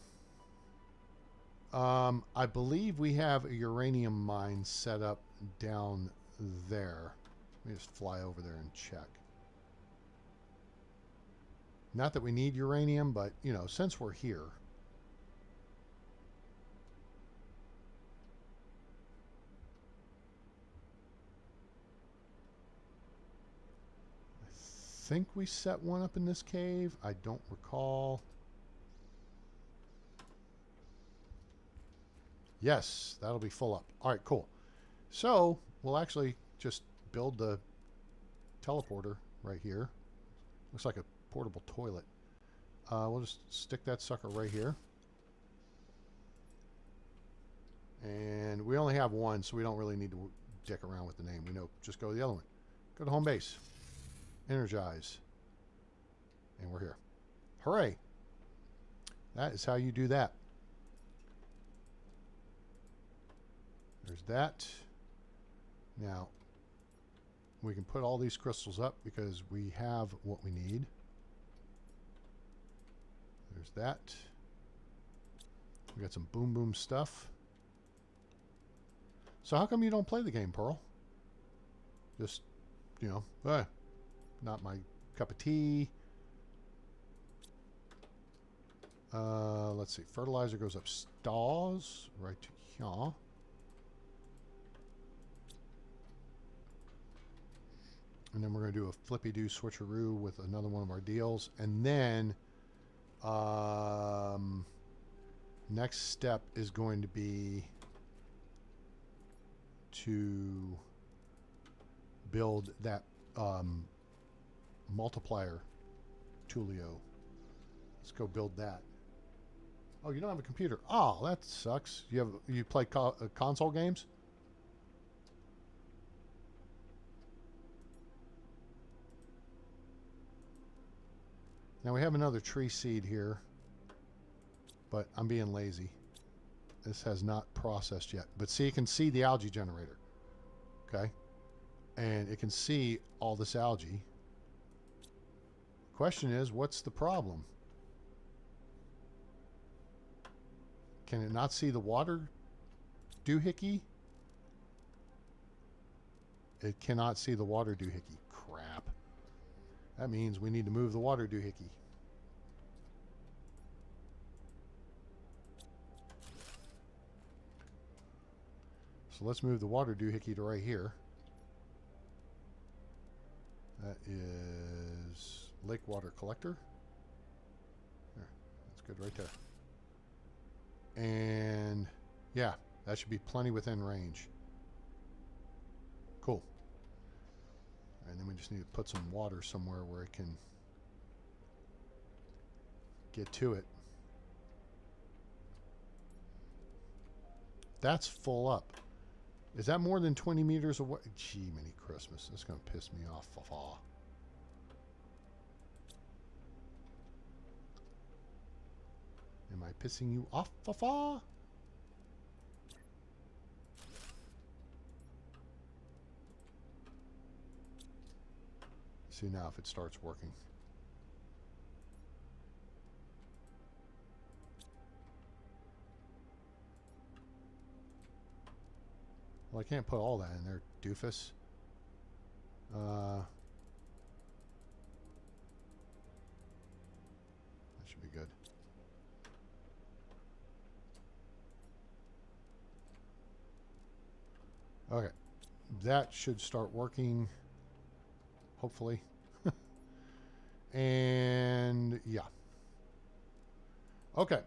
I believe we have a uranium mine set up down there. Let me just fly over there and check. Not that we need uranium, but, you know, since we're here. I think we set one up in this cave. I don't recall. Yes, that'll be full up. All right, cool. So we'll actually just build the teleporter right here. Looks like a portable toilet. We'll just stick that sucker right here. And we only have one, so we don't really need to dick around with the name. We know, just go to the other one. Go to home base. Energize. And we're here. Hooray. That is how you do that. There's that. Now, we can put all these crystals up because we have what we need. There's that. We got some boom boom stuff. So how come you don't play the game, Pearl? Just, you know, not my cup of tea. Let's see. Fertilizer goes upstairs, right to here. And then we're going to do a flippy-do switcheroo with another one of our deals. And then next step is going to be to build that multiplier Tulio. Let's go build that. Oh, you don't have a computer. Oh, that sucks. You play console games? Now we have another tree seed here, but I'm being lazy. This has not processed yet. But see, you can see the algae generator. Okay? And it can see all this algae. Question is, what's the problem? Can it not see the water doohickey? It cannot see the water doohickey. Crap. That means we need to move the water doohickey. So let's move the water doohickey to right here. That is lake water collector. There, that's good right there. And yeah, that should be plenty within range. Cool. And then we just need to put some water somewhere where it can get to it. That's full up. Is that more than 20 meters away? Gee, many Christmas. That's going to piss me off. Am I pissing you off? See now if it starts working. Well, I can't put all that in there, doofus. That should be good. Okay. That should start working, hopefully. And yeah. Okay.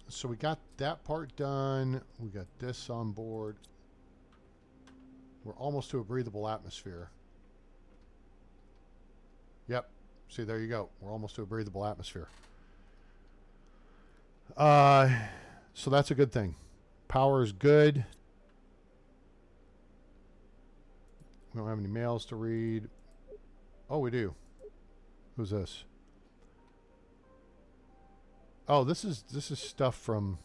So we got that part done. We got this on board. We're almost to a breathable atmosphere. Yep. See, there you go. We're almost to a breathable atmosphere. So that's a good thing. Power is good. We don't have any mails to read. Oh, we do. Who's this? Oh, this is stuff from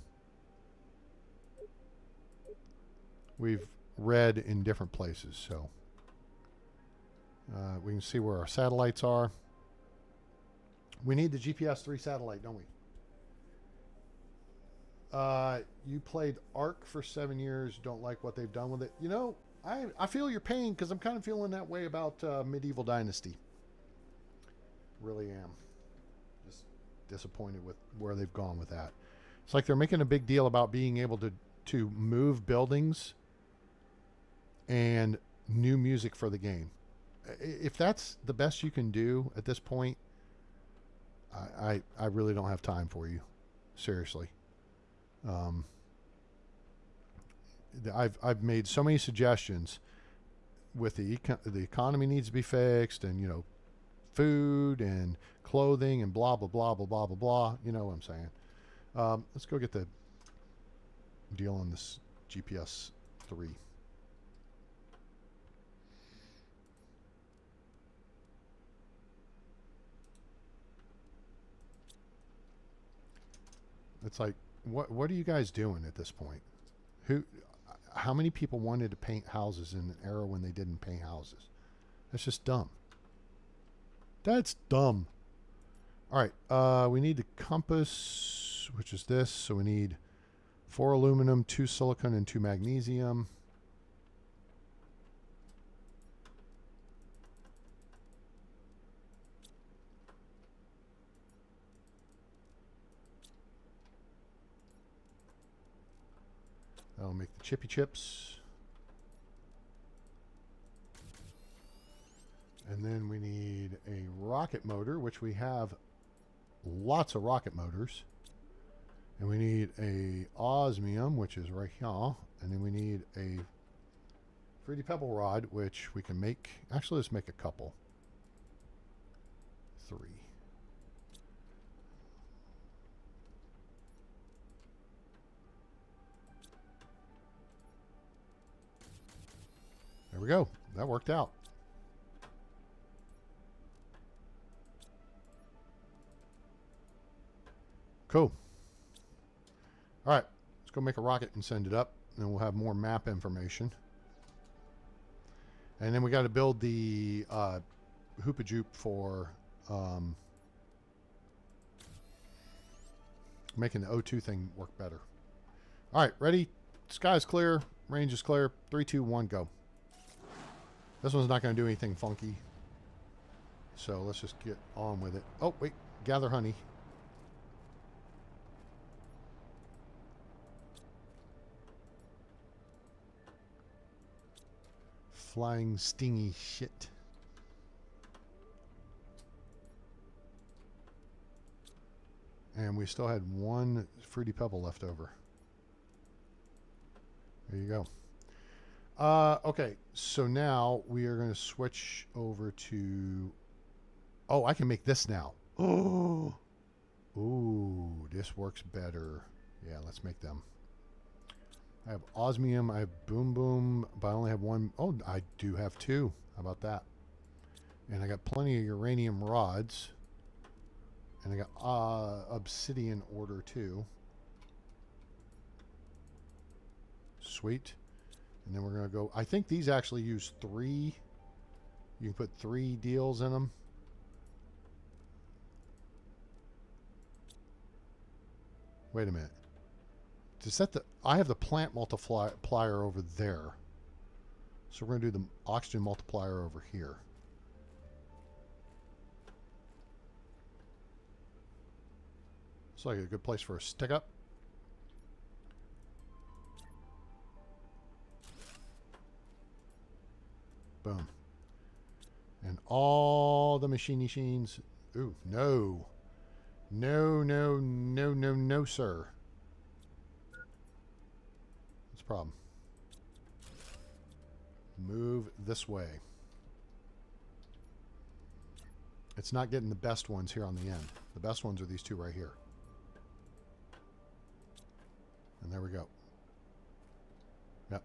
we've read in different places, so we can see where our satellites are. We need the GPS 3 satellite, don't we? You played Ark for 7 years, don't like what they've done with it. You know, I feel your pain because I'm kind of feeling that way about Medieval Dynasty. Really am. Just disappointed with where they've gone with that. It's like they're making a big deal about being able to move buildings and new music for the game. If that's the best you can do at this point, I really don't have time for you. Seriously. I've made so many suggestions with the economy needs to be fixed, and you know, food and clothing and blah blah blah blah blah blah blah. You know what I'm saying? Let's go get the deal on this GPS 3. It's like, what are you guys doing at this point? How many people wanted to paint houses in an era when they didn't paint houses? That's just dumb. That's dumb. All right, we need the compass, which is this. So we need 4 aluminum, 2 silicon, and 2 magnesium. That'll make the chippy chips. And then we need a rocket motor, which we have lots of rocket motors. And we need a osmium, which is right here. And then we need a 3D pebble rod, which we can make. Actually, let's make a couple. 3. There we go. That worked out. Cool. All right, let's go make a rocket and send it up, and then we'll have more map information. And then we got to build the hoopajoop for making the O2 thing work better. All right, ready? Sky's clear, range is clear. 3, 2, 1, go. This one's not going to do anything funky, so let's just get on with it. Oh, wait, gather honey. Flying stingy shit. And we still had one fruity pebble left over. There you go. Okay, so now we are going to switch over to... Oh, I can make this now. Oh, ooh, this works better. Yeah, let's make them. I have osmium, I have boom boom, but I only have one. Oh, I do have two. How about that? And I got plenty of uranium rods. And I got obsidian ore too. Sweet. And then we're going to go... I think these actually use 3. You can put 3 deals in them. Wait a minute. Is that the... I have the plant multiplier over there. So we're going to do the oxygen multiplier over here. Looks like a good place for a stick up. Boom. And all the machines. Ooh, no. No, no, no, no, no, sir. What's the problem? Move this way. It's not getting the best ones here on the end. The best ones are these two right here. And there we go. Yep.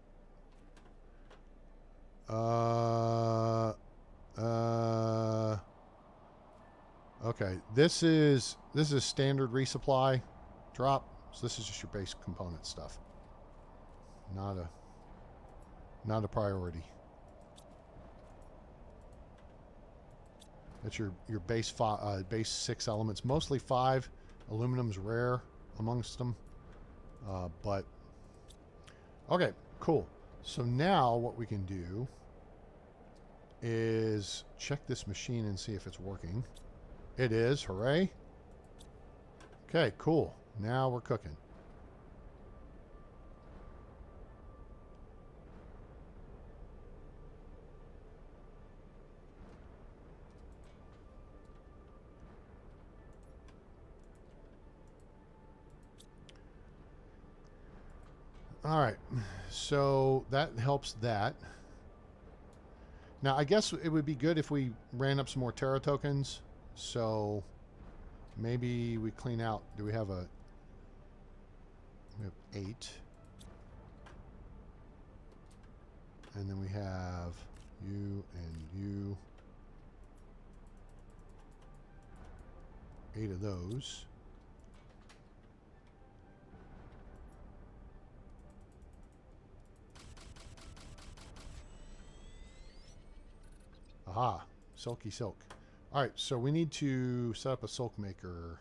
Okay. This is standard resupply drop. So this is just your base component stuff. Not a priority. That's your base 6 elements. Mostly 5. Aluminum's rare amongst them. But okay, cool. So now what we can do is check this machine and see if it's working. It is. Hooray. Okay, cool. Now we're cooking. All right, so that helps that. Now, I guess it would be good if we ran up some more Terra tokens. So maybe we clean out. Do we have a... We have 8. And then we have you and you. 8 of those. Aha, silky silk. All right, so we need to set up a silk maker.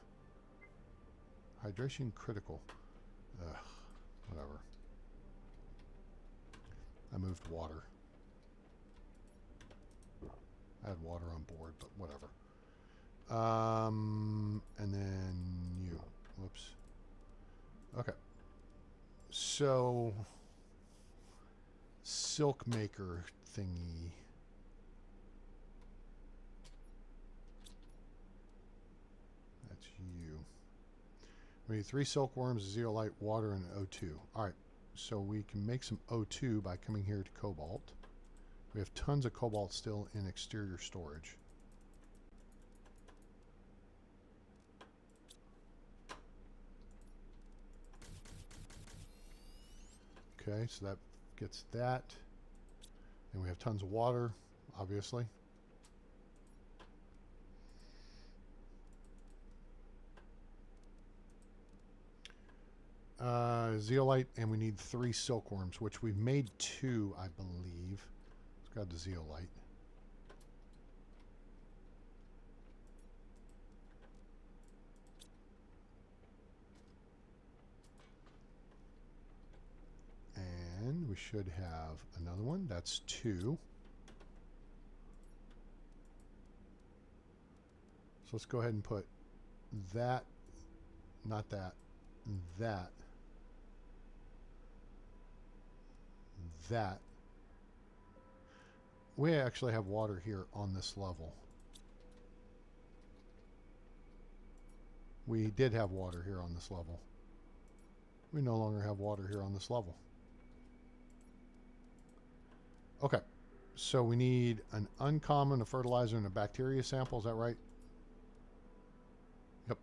Hydration critical. Ugh, whatever. I moved water. I had water on board, but whatever. And then you. Whoops. Okay. So, silk maker thingy. You. We need 3 silkworms, 0 light, water, and O2. Alright, so we can make some O2 by coming here to cobalt. We have tons of cobalt still in exterior storage. Okay, so that gets that. And we have tons of water, obviously. zeolite, and we need 3 silkworms, which we've made 2, I believe. Let's grab the zeolite. And we should have another one. That's 2. So let's go ahead and put that, not that, that, that. We actually have water here on this level. We did have water here on this level. We no longer have water here on this level. Okay, so we need an uncommon, a fertilizer, and a bacteria sample. Is that right? Yep.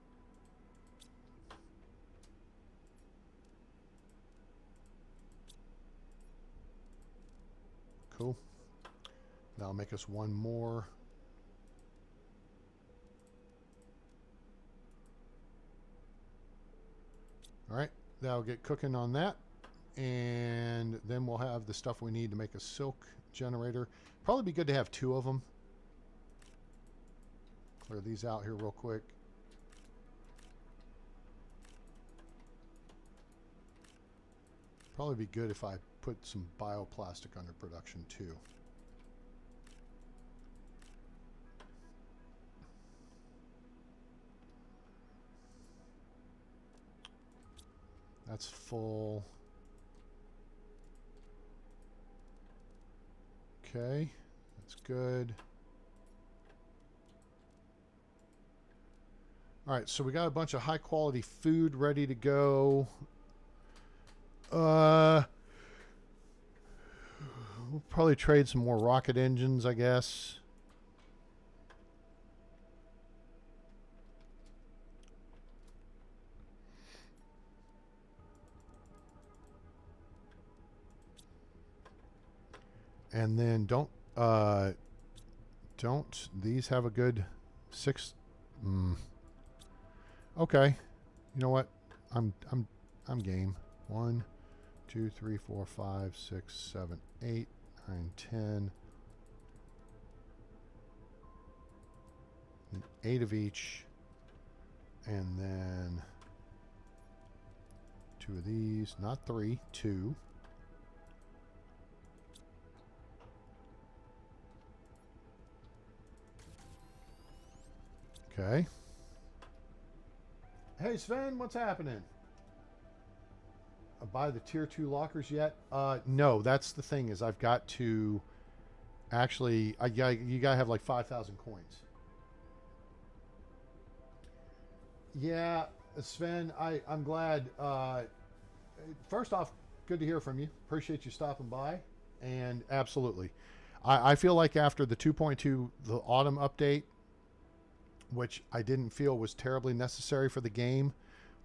Cool. That'll make us 1 more. All right, that'll get cooking on that. And then we'll have the stuff we need to make a silk generator. Probably be good to have 2 of them. Clear these out here real quick. Probably be good if I put some bioplastic under production too. That's full. Okay, that's good. All right, so we got a bunch of high quality food ready to go. We'll probably trade some more rocket engines, I guess. And then don't these have a good 6? Okay, you know what? I'm game. 1, 2, 3, 4, 5, 6, 7, 8, 9, 10. 8 of each, and then 2 of these. Not 3, 2. Okay. Hey Sven, what's happening? Buy the tier 2 lockers yet? No, that's the thing, is I've got to actually, you gotta have like 5,000 coins. Yeah, Sven, I'm glad. First off, good to hear from you. Appreciate you stopping by. And absolutely, I feel like after the 2.2, the autumn update, which I didn't feel was terribly necessary for the game,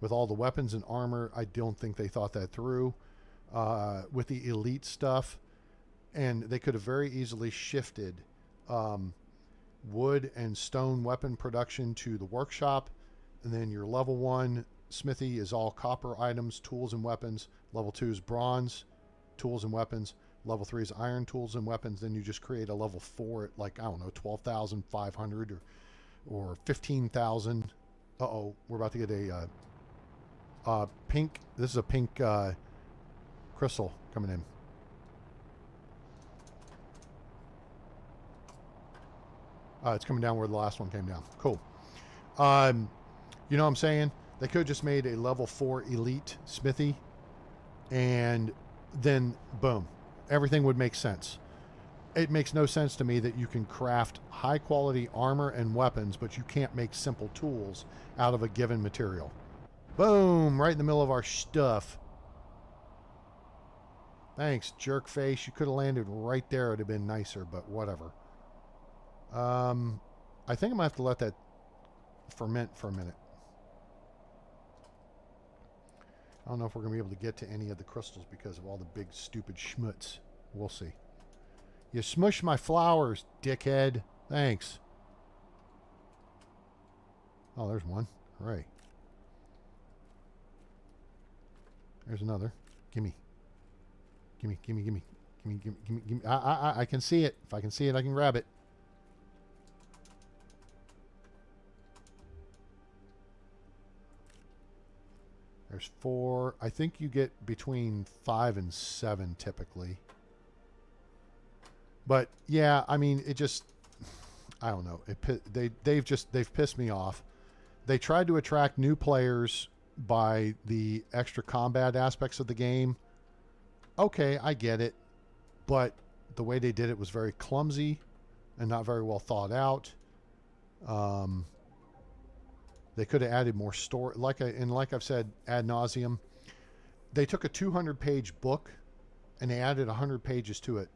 with all the weapons and armor, I don't think they thought that through. With the elite stuff, and they could have very easily shifted wood and stone weapon production to the workshop, and then your level 1 smithy is all copper items, tools and weapons. Level 2 is bronze, tools and weapons. Level 3 is iron, tools and weapons. Then you just create a level 4 at, like, I don't know, 12,500 or 15,000. Uh-oh, we're about to get a pink. This is a pink crystal coming in. It's coming down where the last one came down. Cool. You know what I'm saying? They could have just made a level 4 elite smithy, and then boom, everything would make sense. It makes no sense to me that you can craft high quality armor and weapons, but you can't make simple tools out of a given material. Boom, right in the middle of our stuff. Thanks, jerk face. You could have landed right there. It would have been nicer, but whatever. I think I'm gonna have to let that ferment for a minute. I don't know if we're gonna be able to get to any of the crystals because of all the big stupid schmutz. We'll see. You smushed my flowers, dickhead. Thanks. Oh, there's one. Hooray. There's another. Gimme. Gimme, gimme, gimme. Gimme, gimme, gimme, gimme. I can see it. If I can see it, I can grab it. There's 4. I think you get between 5 and 7 typically. But yeah, I mean, it just, I don't know. They've pissed me off. They tried to attract new players by the extra combat aspects of the game. Okay, I get it, but the way they did it was very clumsy and not very well thought out. They could have added more story, like I've said ad nauseum. They took a 200-page book and they added 100 pages to it,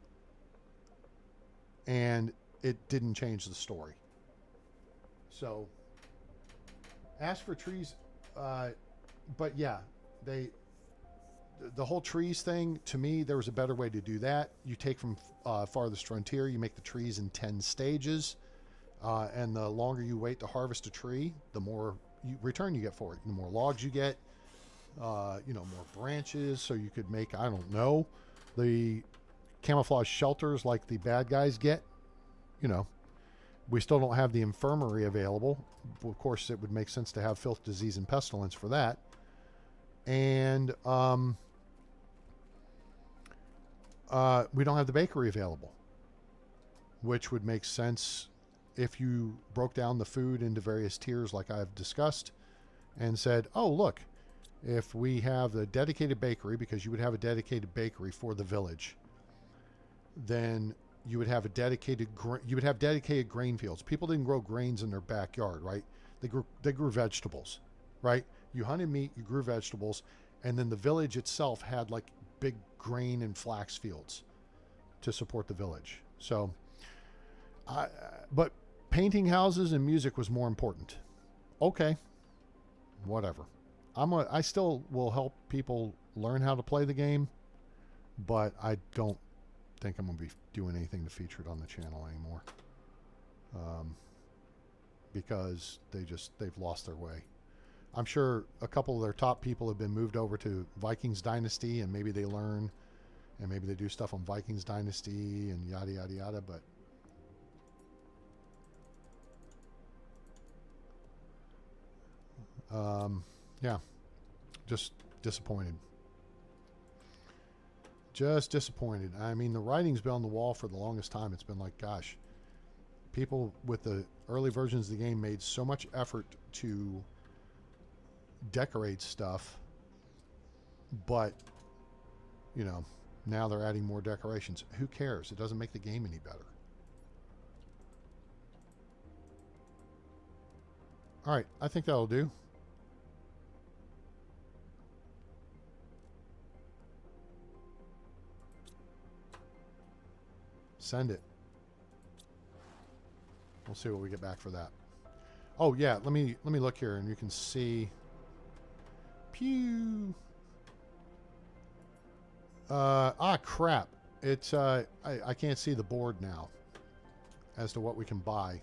and it didn't change the story. So, ask for trees, but yeah, the whole trees thing, to me, there was a better way to do that. You take from farthest frontier, you make the trees in 10 stages, and the longer you wait to harvest a tree, the more return you get for it. The more logs you get, more branches, so you could make, I don't know, the camouflage shelters like the bad guys get. We still don't have the infirmary available. Of course, it would make sense to have filth, disease, and pestilence for that. And we don't have the bakery available, which would make sense if you broke down the food into various tiers like I've discussed and said, oh, look, if we have the dedicated bakery, because you would have a dedicated bakery for the village, then you would have dedicated grain fields. People didn't grow grains in their backyard, right? They grew vegetables, right? You hunted meat, you grew vegetables, and then the village itself had like big grain and flax fields to support the village. So, but painting houses and music was more important. Okay, whatever. I still will help people learn how to play the game, but I don't think I'm going to be doing anything to feature it on the channel anymore, because they've lost their way. I'm sure a couple of their top people have been moved over to Vikings Dynasty, and maybe they learn, and maybe they do stuff on Vikings Dynasty and yada yada yada, but yeah, just disappointed. Just disappointed. I mean, the writing's been on the wall for the longest time. It's been like, gosh, people with the early versions of the game made so much effort to decorate stuff, but now they're adding more decorations. Who cares? It doesn't make the game any better. All right, I think that'll do. Send it. We'll see what we get back for that. Oh yeah, let me look here, and you can see. Pew. Crap. It's I can't see the board now as to what we can buy.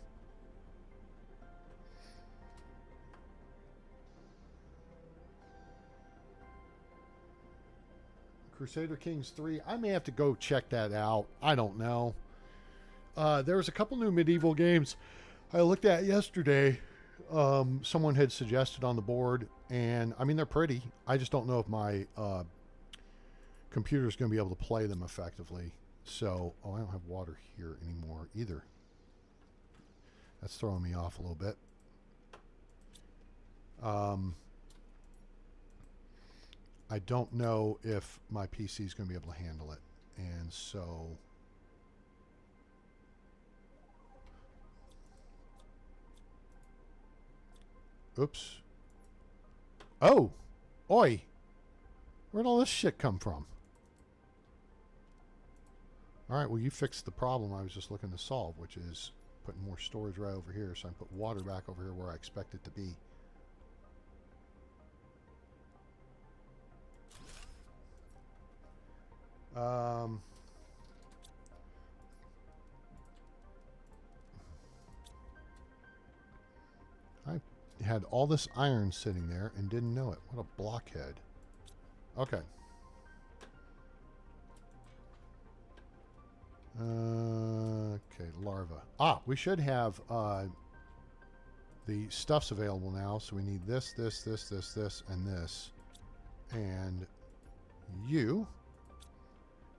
Crusader Kings 3. I may have to go check that out. I don't know. There was a couple new medieval games I looked at yesterday. Someone had suggested on the board, and I mean, they're pretty. I just don't know if my computer's going to be able to play them effectively. So, I don't have water here anymore either. That's throwing me off a little bit. I don't know if my PC is going to be able to handle it. And so oops. Oh, oi. Where'd all this shit come from? All right, well, you fixed the problem I was just looking to solve, which is putting more storage right over here, so I can put water back over here where I expect it to be. I had all this iron sitting there and didn't know it. What a blockhead. Okay. Okay, larva. Ah, we should have the stuff's available now. So we need this, this, this, this, this, and this. And you.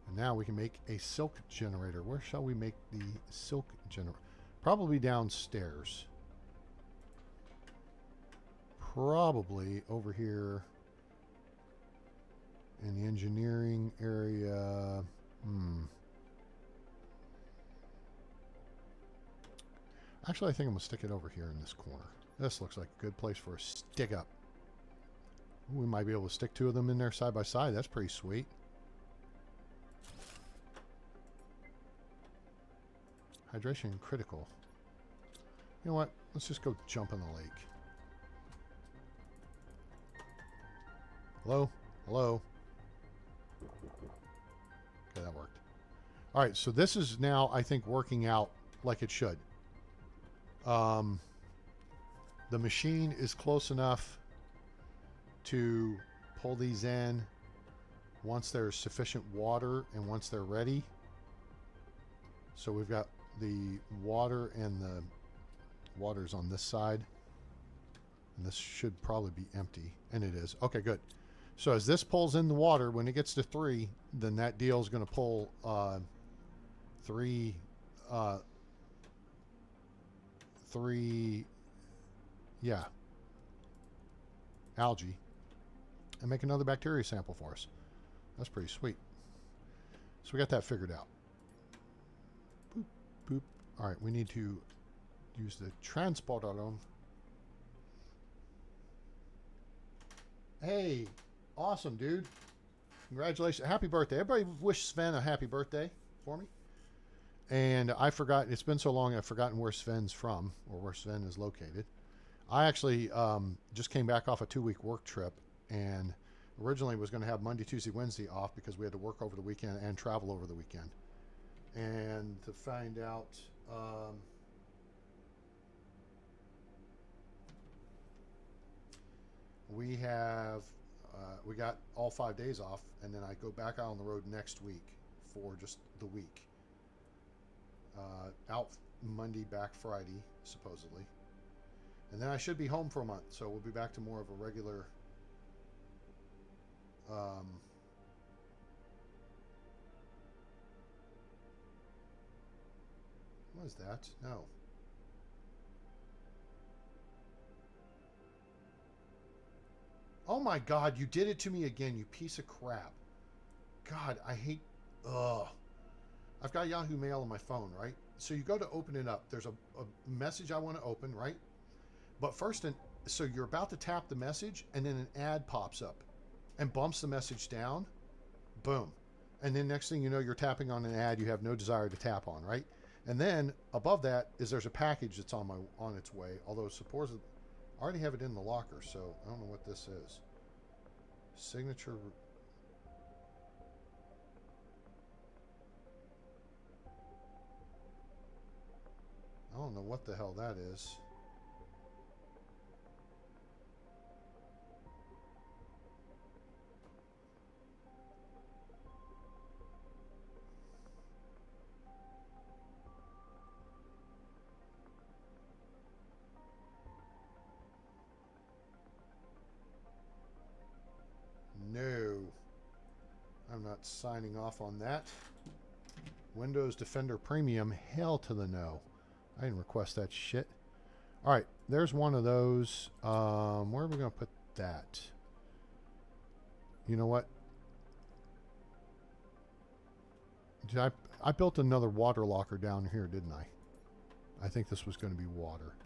And now we can make a silk generator. Where shall we make the silk generator? Probably downstairs. Probably over here in the engineering area. Actually, I think I'm going to stick it over here in this corner. This looks like a good place for a stick up. We might be able to stick 2 of them in there side by side. That's pretty sweet. Hydration critical. You know what? Let's just go jump in the lake. Hello? Hello? Okay, that worked. All right, so this is now, I think, working out like it should. The machine is close enough to pull these in once there's sufficient water and once they're ready. So we've got the water, and the water's on this side. And this should probably be empty. And it is. Okay, good. So as this pulls in the water, when it gets to 3, then that deal is going to pull 3, yeah, algae, and make another bacteria sample for us. That's pretty sweet. So we got that figured out. Boop, boop. All right, we need to use the transport alarm. Hey, awesome, dude. Congratulations. Happy birthday. Everybody wish Sven a happy birthday for me. And I forgot, it's been so long, I've forgotten where Sven's from, or where Sven is located. I actually just came back off a 2-week work trip, and originally was going to have Monday, Tuesday, Wednesday off because we had to work over the weekend and travel over the weekend. And to find out, we got all 5 days off, and then I go back out on the road next week for just the week. Out Monday, back Friday, supposedly. And then I should be home for a month, so we'll be back to more of a regular what is that? No. Oh my God, you did it to me again, you piece of crap. God, I hate... Ugh. I've got Yahoo Mail on my phone, right? So you go to open it up. There's a message I want to open, right? But first, so you're about to tap the message, and then an ad pops up and bumps the message down. Boom. And then next thing you know, you're tapping on an ad you have no desire to tap on, right? And then above that is there's a package that's on its way, although supposedly I already have it in the locker, so I don't know what this is. Signature... I don't know what the hell that is. No. I'm not signing off on that. Windows Defender Premium, hell to the no. I didn't request that shit. All right, there's one of those. Where are we going to put that? You know what? I built another water locker down here, didn't I? I think this was going to be water.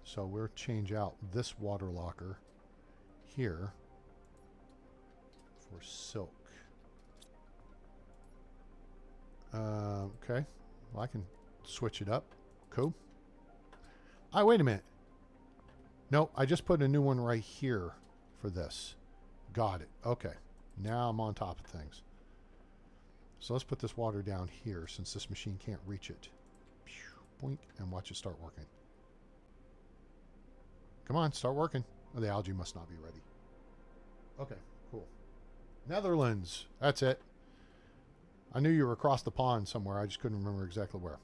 So we'll change out this water locker here for silk. Okay. Well, I can switch it up. Cool. Wait a minute. No, I just put a new one right here for this. Got it. Okay. Now I'm on top of things. So let's put this water down here since this machine can't reach it. Boink, and watch it start working. Come on, start working. Oh, the algae must not be ready. Okay, cool. Netherlands. That's it. I knew you were across the pond somewhere. I just couldn't remember exactly where.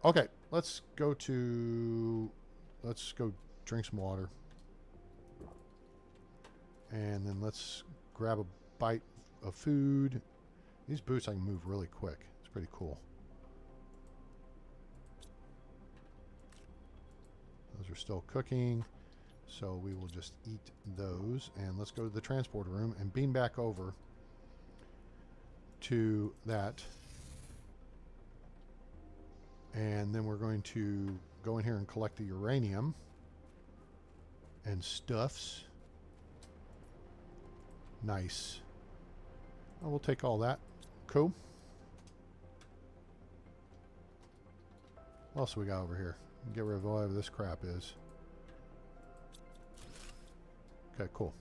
Okay, let's go drink some water. And then let's grab a bite of food. These boots I can move really quick. It's pretty cool. Those are still cooking. So we will just eat those. And let's go to the transport room and beam back over to that. And then we're going to go in here and collect the uranium and stuffs. Nice. Oh, we'll take all that. Cool. What else we got over here? Get rid of whatever this crap is. Okay, cool.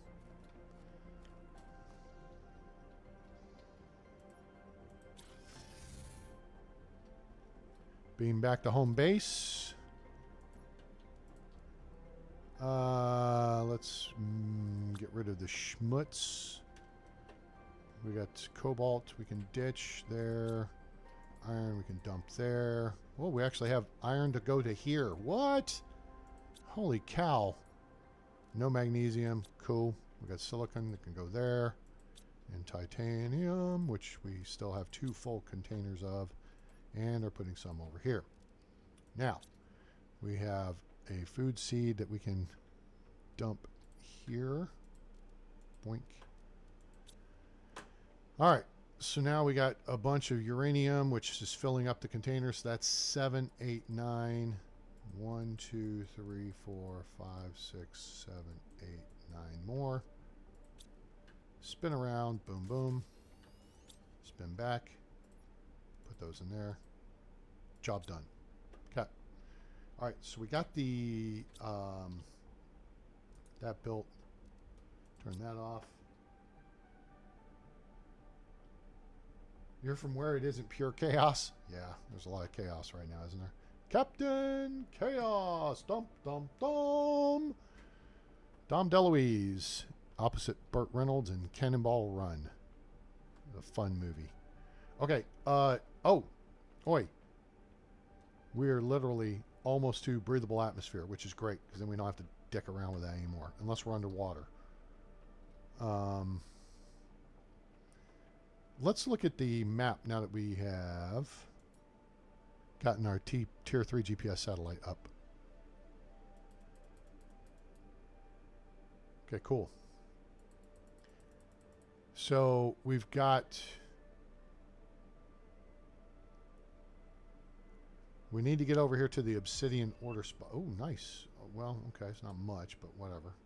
Beam back to home base. Let's get rid of the schmutz. We got cobalt we can ditch there. Iron we can dump there. Oh, we actually have iron to go to here. What? Holy cow. No magnesium. Cool. We got silicon that can go there. And titanium, which we still have 2 full containers of. And are putting some over here. Now, we have a food seed that we can dump here. Boink. All right. So now we got a bunch of uranium, which is filling up the containers. So that's 7, 8, 9. 1, 2, 3, 4, 5, 6, 7, 8, 9 more. Spin around. Boom, boom. Spin back. Put those in there. Job done. Okay. All right. So we got the that built. Turn that off. You're from where it isn't pure chaos? Yeah, there's a lot of chaos right now, isn't there? Captain Chaos! Dum, dum, dum! Dom DeLuise, opposite Burt Reynolds in Cannonball Run. A fun movie. Okay, oh, oi. We're literally almost to breathable atmosphere, which is great, because then we don't have to dick around with that anymore, unless we're underwater. Let's look at the map now that we have gotten our Tier 3 GPS satellite up. Okay, cool. So we've got... We need to get over here to the obsidian order spot. Oh, nice. Well, okay, it's not much, but whatever.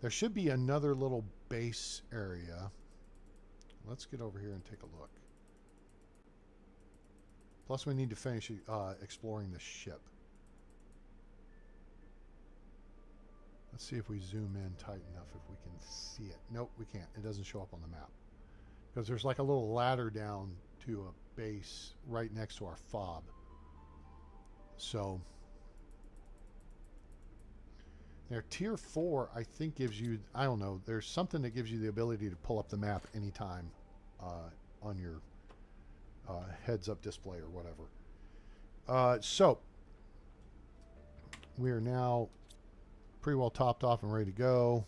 There should be another little base area. Let's get over here and take a look. Plus, we need to finish exploring the ship. Let's see if we zoom in tight enough if we can see it. Nope, we can't. It doesn't show up on the map. Because there's like a little ladder down to a base right next to our fob. So... Now, Tier 4, I think, gives you, I don't know, there's something that gives you the ability to pull up the map anytime on your heads-up display or whatever. So, we are now pretty well topped off and ready to go.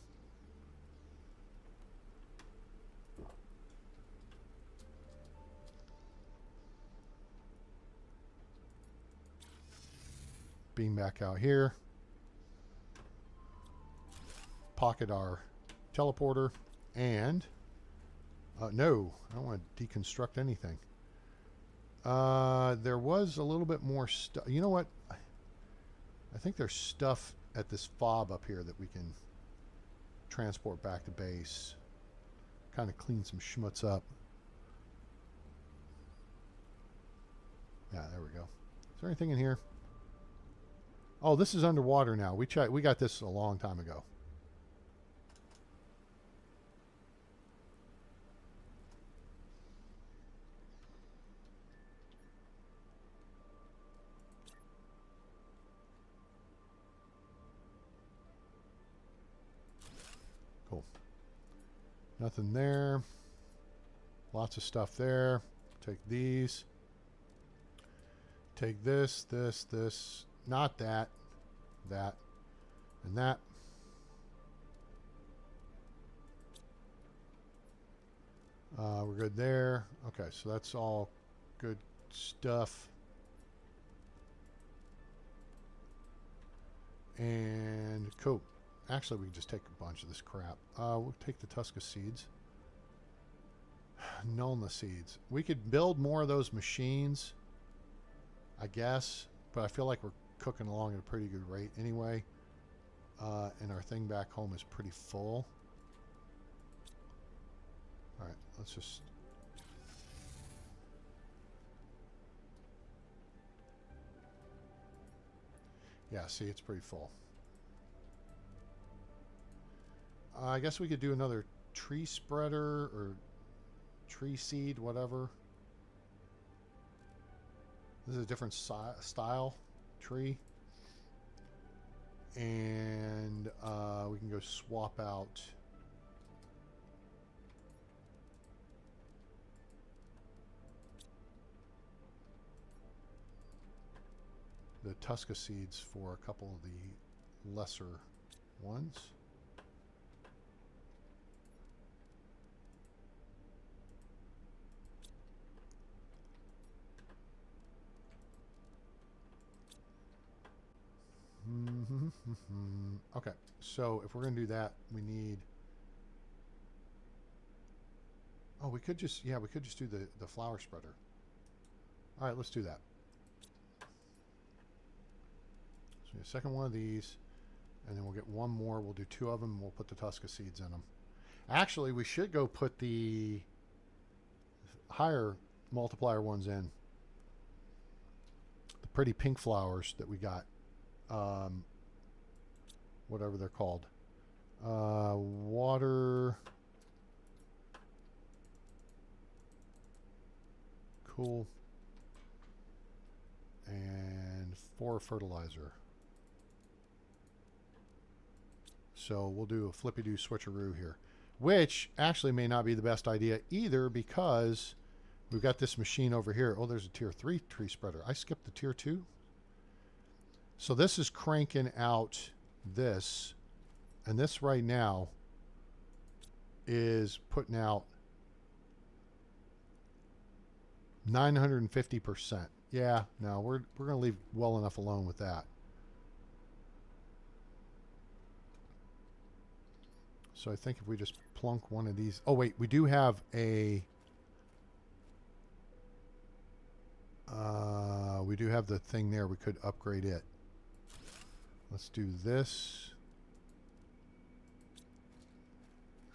Beam back out here. Pocket our teleporter, and no, I don't want to deconstruct anything. There was a little bit more stuff. You know what? I think there's stuff at this fob up here that we can transport back to base. Kind of clean some schmutz up. Yeah, there we go. Is there anything in here? Oh, this is underwater now. We got this a long time ago. Nothing there. Lots of stuff there. Take these. Take this, this, this. Not that. That. And that. We're good there. Okay, so that's all good stuff. And cool. Actually, we can just take a bunch of this crap. We'll take the Tusca seeds. Nulna seeds. We could build more of those machines, I guess, but I feel like we're cooking along at a pretty good rate anyway. And our thing back home is pretty full. All right, let's just... Yeah, see, it's pretty full. I guess we could do another tree spreader or tree seed, whatever. This is a different style tree. And we can go swap out the Tusca seeds for a couple of the lesser ones. Okay, so if we're going to do that, we need... Oh, we could just... Yeah, we could just do the flower spreader. All right, let's do that. So a second one of these, and then we'll get one more. We'll do two of them, and we'll put the Tusca seeds in them. Actually, we should go put the higher multiplier ones in. The pretty pink flowers that we got. Whatever they're called. Water. Cool. And 4 fertilizer. So we'll do a flippy-do switcheroo here, which actually may not be the best idea either, because we've got this machine over here. Oh, there's a tier 3 tree spreader. I skipped the tier 2. So this is cranking out this, and this right now is putting out 950%. Yeah, no, we're going to leave well enough alone with that. So I think if we just plunk one of these... Oh, wait, we do have a... we do have the thing there. We could upgrade it. Let's do this.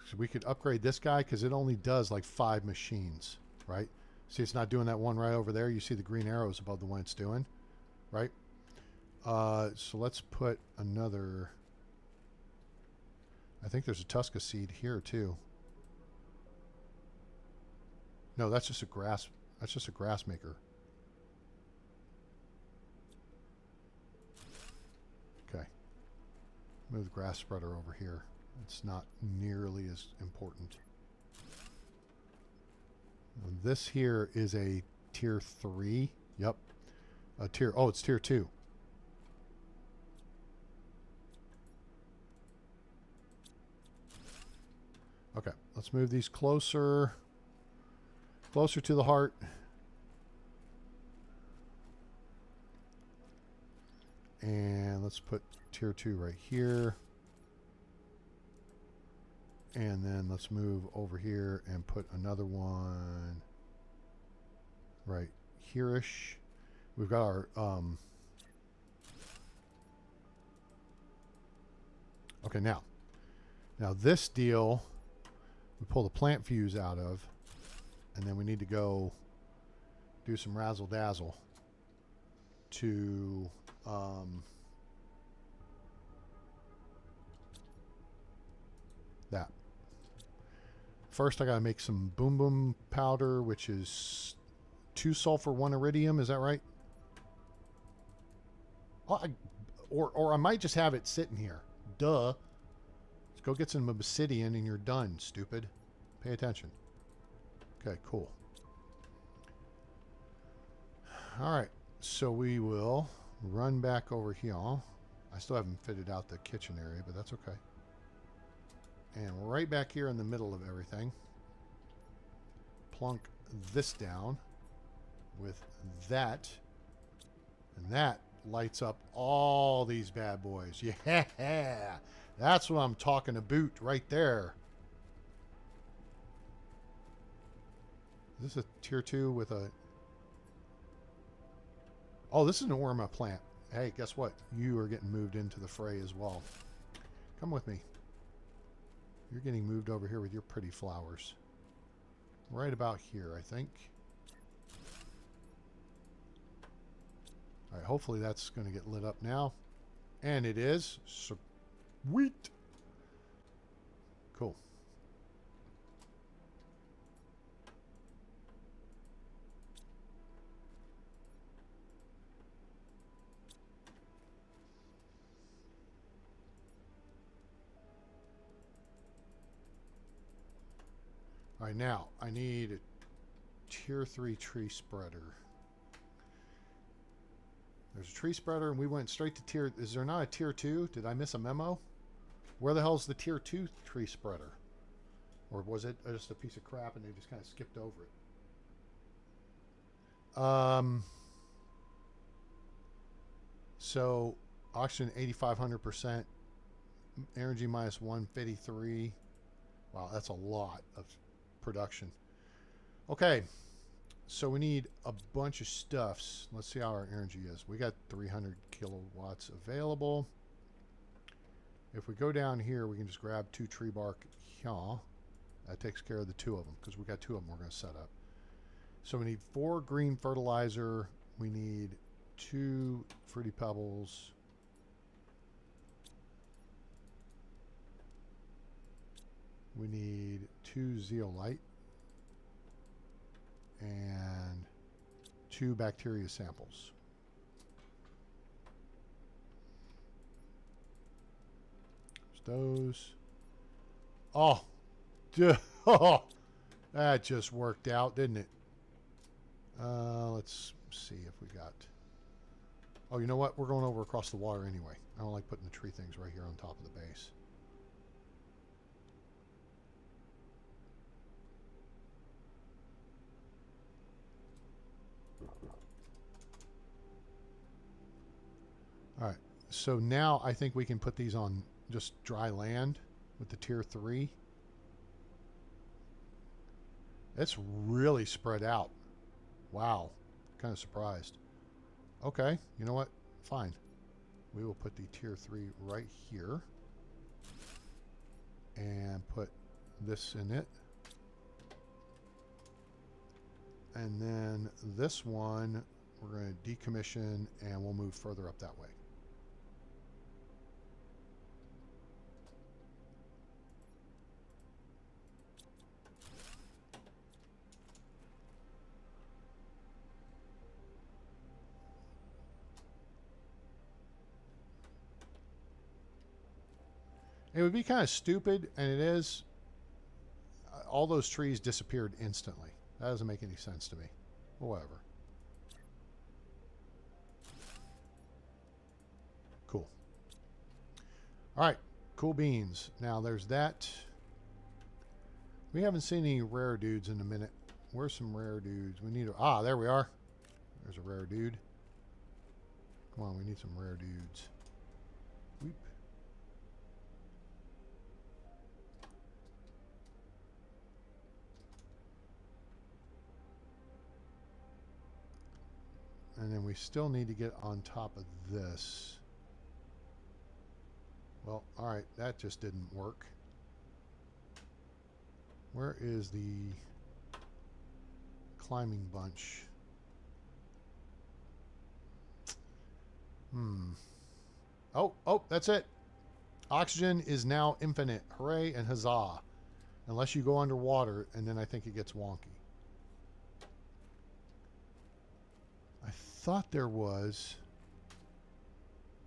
So we could upgrade this guy because it only does like 5 machines, right? See, it's not doing that one right over there. You see the green arrows above the one it's doing, right? So let's put another... I think there's a Tusca seed here too. No, that's just a grass. That's just a grass maker. Okay. Move the grass spreader over here. It's not nearly as important. And this here is a tier 3. Yep. A tier. Oh, it's tier 2. Okay, let's move these closer to the heart. And let's put tier 2 right here. And then let's move over here and put another one right here-ish. We've got our okay, now this deal we pull the plant fuse out of, and then we need to go do some razzle dazzle to that. First I gotta make some boom boom powder, which is 2 sulfur 1 iridium. Is that right? Oh, or I might just have it sitting here. Duh. Let's go get some obsidian and you're done, stupid. Pay attention. Okay, cool. All right, so we will run back over here. I still haven't fitted out the kitchen area, but that's okay. And right back here in the middle of everything, plunk this down with that, and that lights up all these bad boys. Yeah, that's what I'm talking about right there. Is this a tier 2 with a... Oh, this is an Orma plant. Hey, guess what? You are getting moved into the fray as well. Come with me. You're getting moved over here with your pretty flowers. Right about here, I think. All right, hopefully that's going to get lit up now. And it is. Sweet. Cool. All right, now I need a tier 3 tree spreader. There's a tree spreader, and we went straight to tier... Is there not a tier 2? Did I miss a memo? Where the hell's the tier 2 tree spreader? Or was it just a piece of crap and they just kind of skipped over it? So, oxygen 8,500%. Energy minus 153. Wow, that's a lot of production. Okay. So we need a bunch of stuffs. Let's see how our energy is. We got 300 kilowatts available. If we go down here, we can just grab 2 tree bark here. That takes care of the 2 of them because we got 2 of them we're going to set up. So we need 4 green fertilizer. We need 2 fruity pebbles. We need 2 zeolite. And 2 bacteria samples. There's those. Oh, oh, that just worked out, didn't it? Let's see if we got... Oh, you know what? We're going over across the water anyway. I don't like putting the tree things right here on top of the base. All right, so now I think we can put these on just dry land with the tier 3. It's really spread out. Wow, kind of surprised. Okay, you know what? Fine. We will put the tier 3 right here and put this in it. And then this one we're going to decommission and we'll move further up that way. It would be kind of stupid, and it is. All those trees disappeared instantly. That doesn't make any sense to me. Whatever. Cool. All right. Cool beans. Now there's that. We haven't seen any rare dudes in a minute. Where's some rare dudes? We need... Ah, there we are. There's a rare dude. Come on, we need some rare dudes. Weep. And then we still need to get on top of this. Well, all right, that just didn't work. Where is the climbing bunch? Oh, that's it. Oxygen is now infinite. Hooray and huzzah. Unless you go underwater, and then I think it gets wonky. I thought there was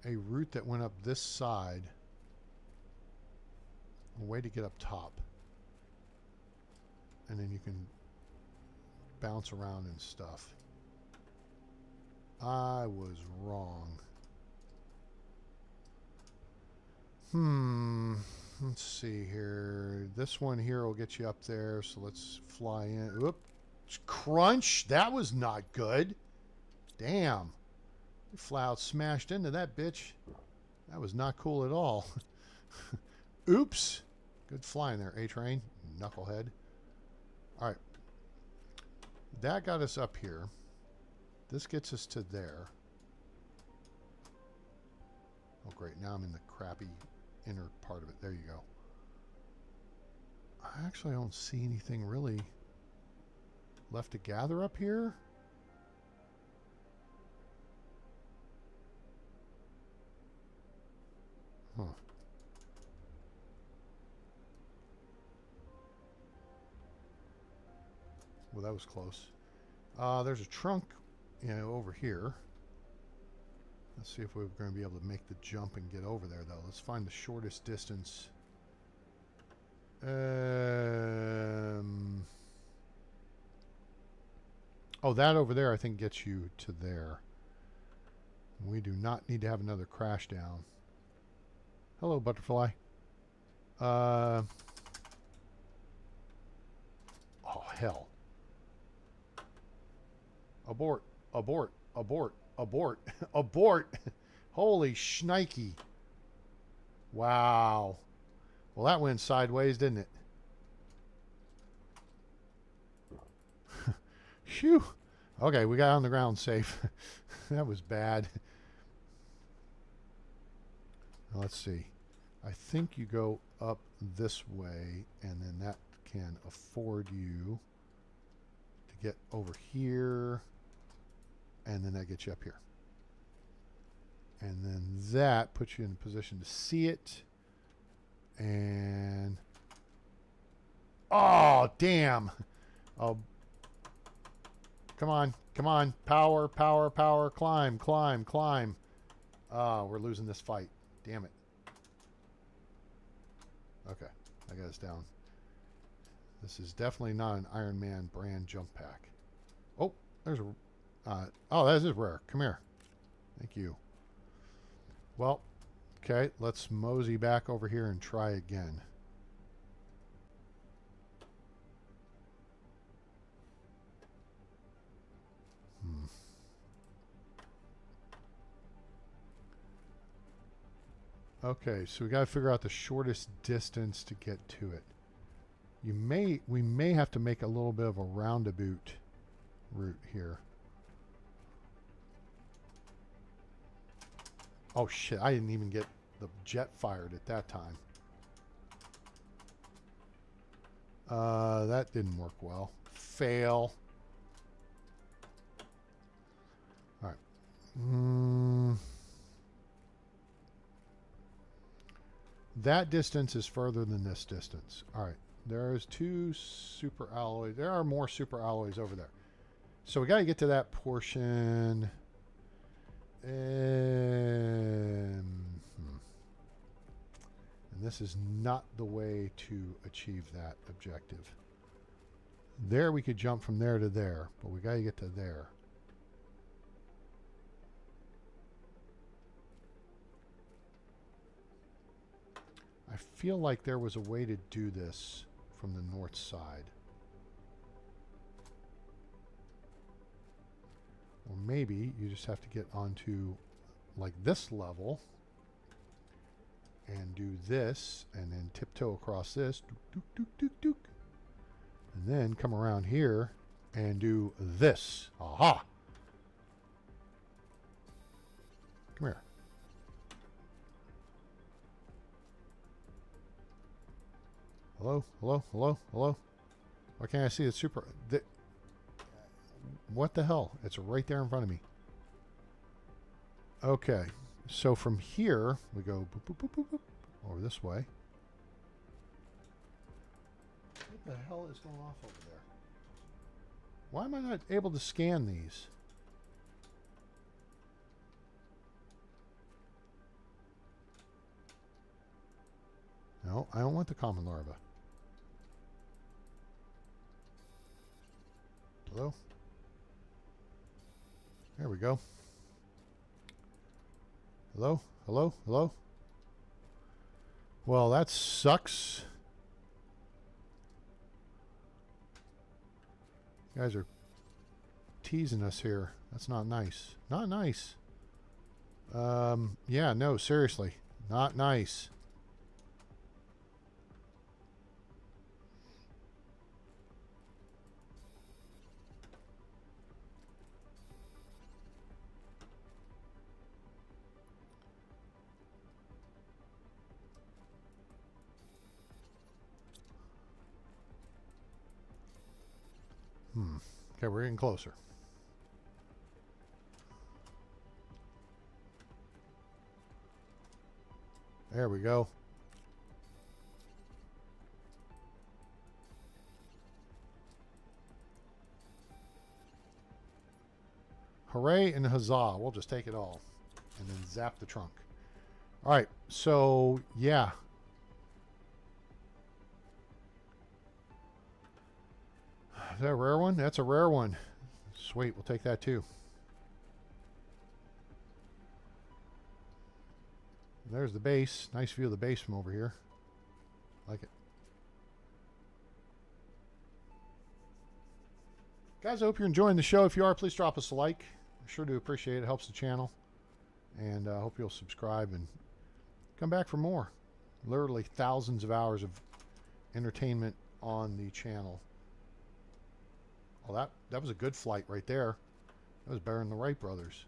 a route that went up this side. A way to get up top. and then you can bounce around and stuff. I was wrong. Let's see here. This one here will get you up there, so let's fly in. Oop. Crunch! That was not good. Damn. You flat out smashed into that bitch. That was not cool at all. Oops. Good flying there, A-Train. Knucklehead. Alright. That got us up here. This gets us to there. Oh, great. Now I'm in the crappy inner part of it. There you go. I actually don't see anything really left to gather up here. Huh. Well, that was close. There's a trunk, over here. Let's see if we're going to be able to make the jump and get over there, though. Let's find the shortest distance. Oh, that over there, I think, gets you to there. We do not need to have another crash down. Hello, butterfly. Oh, hell. Abort, abort, abort, abort, abort. Holy shnikey. Wow. Well, that went sideways, didn't it? Phew. Okay, we got on the ground safe. That was bad. Let's see. I think you go up this way, and then that can afford you to get over here, and then that gets you up here. And then that puts you in a position to see it. And oh, damn. Oh, come on, come on. Power, power, power. Climb, climb, climb. Oh, we're losing this fight. Damn it. Okay, I got us down. This is definitely not an Iron Man brand jump pack. Oh, there's a... oh, that is rare. Come here. Thank you. Well, okay, let's mosey back over here and try again. Okay, so we got to figure out the shortest distance to get to it. We may have to make a little bit of a roundabout route here. Oh shit, I didn't even get the jet fired at that time. That didn't work well. Fail. All right. That distance is further than this distance. All right. There's two super alloys. There are more super alloys over there. So we got to get to that portion. And this is not the way to achieve that objective. There we could jump from there to there, but we got to get to there. I feel like there was a way to do this from the north side. Or maybe you just have to get onto like this level and do this and then tiptoe across this. Dook, dook, dook, dook, dook. And then come around here and do this. Aha! Come here. Hello? Hello? Hello? Hello? Why can't I see the super... What the hell? It's right there in front of me. Okay. So from here, we go boop, boop, boop, boop, boop, over this way. What the hell is going off over there? Why am I not able to scan these? No, I don't want the common larva. Hello? There we go. Hello? Hello? Hello? Well, that sucks. You guys are teasing us here. That's not nice. Not nice. Yeah, no, seriously. Not nice. Okay, we're getting closer. There we go. Hooray and huzzah. We'll just take it all. And then zap the trunk. All right, so yeah. Is that a rare one? That's a rare one. Sweet, we'll take that too. There's the base. Nice view of the base from over here. Like it. Guys, I hope you're enjoying the show. If you are, please drop us a like. I sure do appreciate it. It helps the channel. And I hope you'll subscribe and come back for more. Literally thousands of hours of entertainment on the channel. Oh, that was a good flight right there. That was better than the Wright brothers.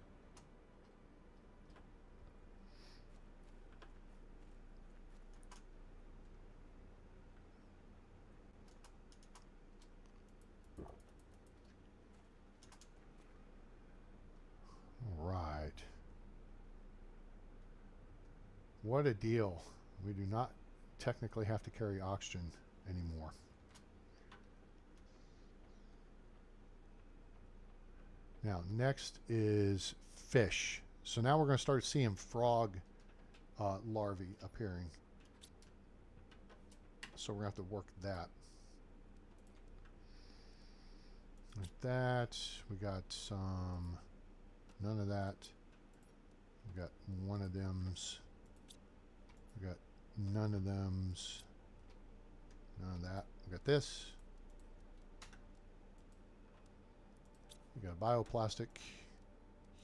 All right. What a deal. We do not technically have to carry oxygen anymore. Now, next is fish. So now we're going to start seeing frog larvae appearing. So we're going to have to work that. Like that. We got some, none of that. We got one of them's. We got none of them's. None of that. We got this. We got bioplastic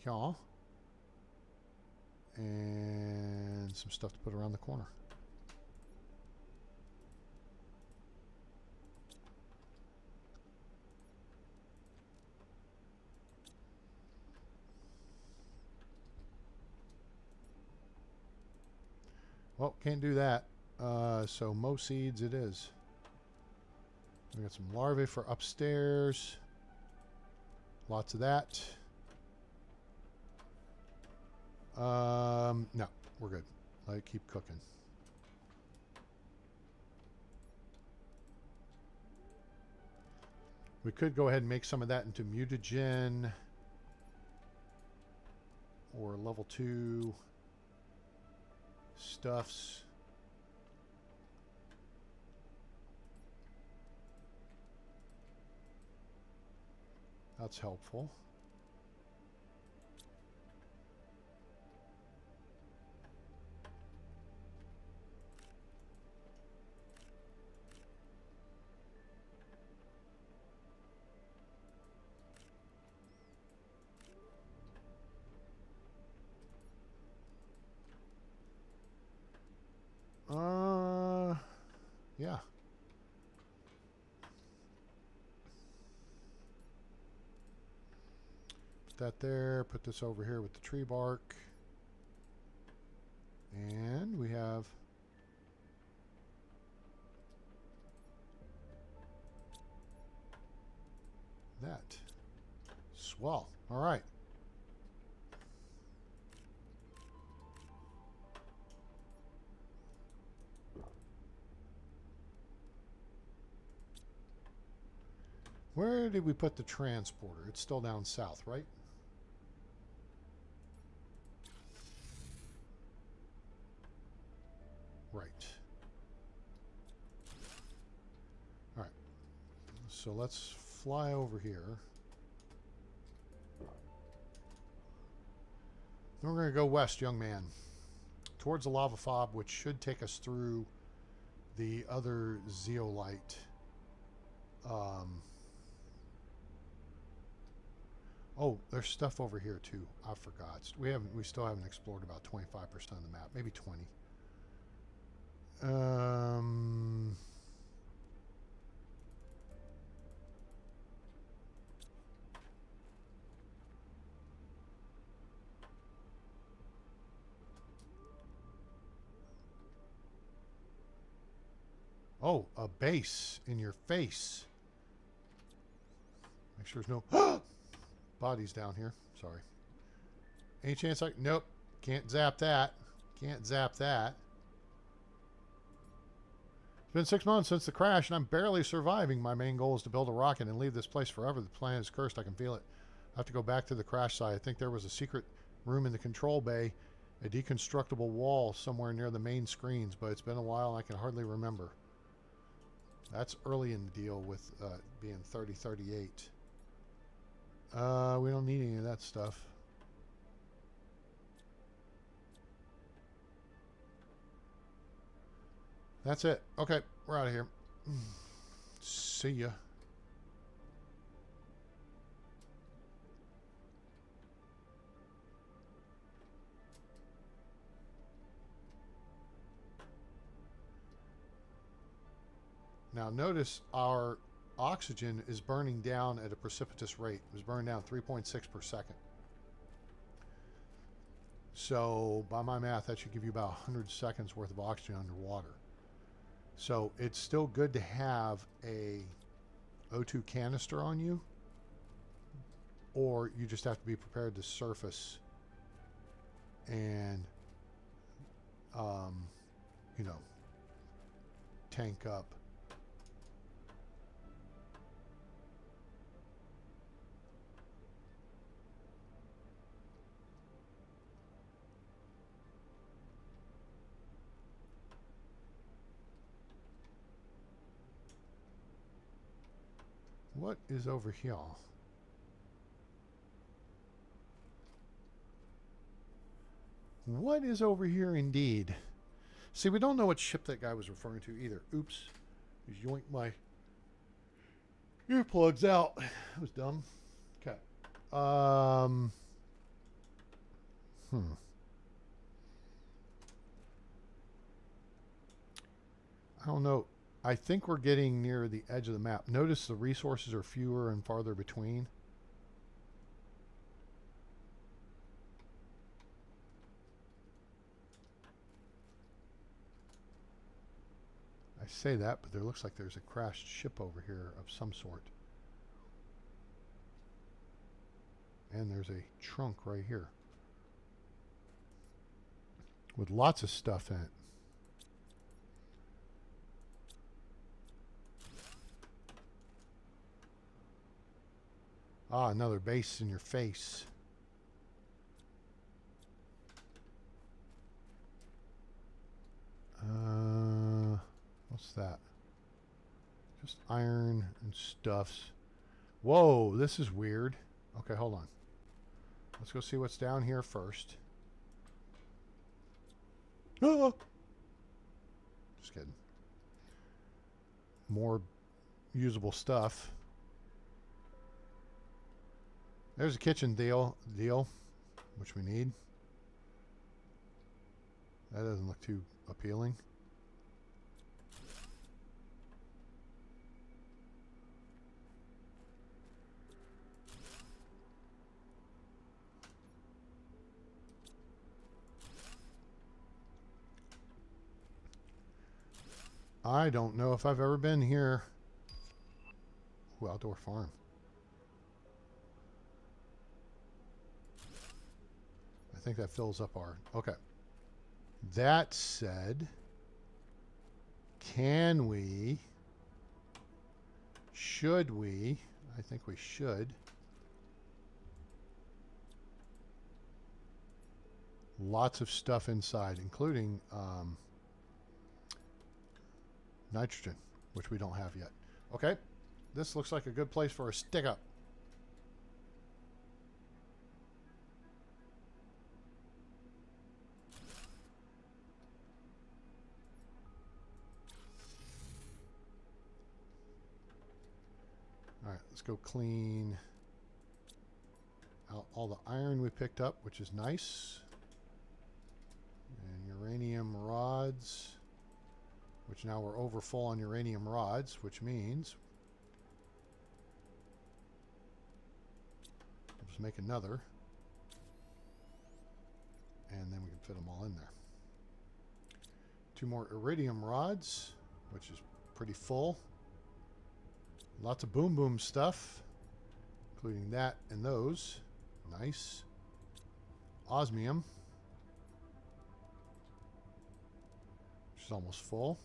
here. And some stuff to put around the corner. Well, can't do that. So Mo seeds it is. We got some larvae for upstairs. Lots of that. No, we're good. Let it keep cooking. We could go ahead and make some of that into mutagen or level 2 stuffs. That's helpful. Yeah. Put that there. Put this over here with the tree bark. And we have that. Swell. All right. Where did we put the transporter? It's still down south, right? Right. All right. So let's fly over here. Then we're going to go west, young man, towards the lava fob, which should take us through the other zeolite. Oh, there's stuff over here too. I forgot. We still haven't explored about 25% of the map, maybe 20. Oh, a base in your face. Make sure there's no bodies down here. Sorry. Any chance I... Nope. Can't zap that. Can't zap that. It's been 6 months since the crash, and I'm barely surviving. My main goal is to build a rocket and leave this place forever. The planet is cursed. I can feel it. I have to go back to the crash site. I think there was a secret room in the control bay, a deconstructible wall somewhere near the main screens, but it's been a while and I can hardly remember. That's early in the deal with being 3038. We don't need any of that stuff. That's it. Okay, we're out of here. See ya. Now notice our oxygen is burning down at a precipitous rate. It was burning down 3.6 per second. So by my math, that should give you about 100 seconds worth of oxygen underwater. So it's still good to have a O2 canister on you, or you just have to be prepared to surface and, you know, tank up. What is over here? What is over here indeed? See, we don't know what ship that guy was referring to either. Oops. Just yoinked my earplugs out. That was dumb. Okay. I don't know. I think we're getting near the edge of the map. Notice the resources are fewer and farther between. I say that, but there looks like there's a crashed ship over here of some sort. And there's a trunk right here with lots of stuff in it. Ah, another base in your face. What's that? Just iron and stuffs. Whoa, this is weird. Okay, hold on. Let's go see what's down here first. Ah! Just kidding. More usable stuff. There's a kitchen deal, which we need. That doesn't look too appealing. I don't know if I've ever been here. Ooh, outdoor farm. I think that fills up our... Okay. That said, can we... Should we... I think we should. Lots of stuff inside, including nitrogen, which we don't have yet. Okay. This looks like a good place for a stick up. All right, let's go clean out all the iron we picked up, which is nice. And uranium rods, which now we're over full on uranium rods, which means we'll just make another. And then we can fit them all in there. 2 more iridium rods, which is pretty full. Lots of boom boom stuff, including that and those. Nice. Osmium, which is almost full.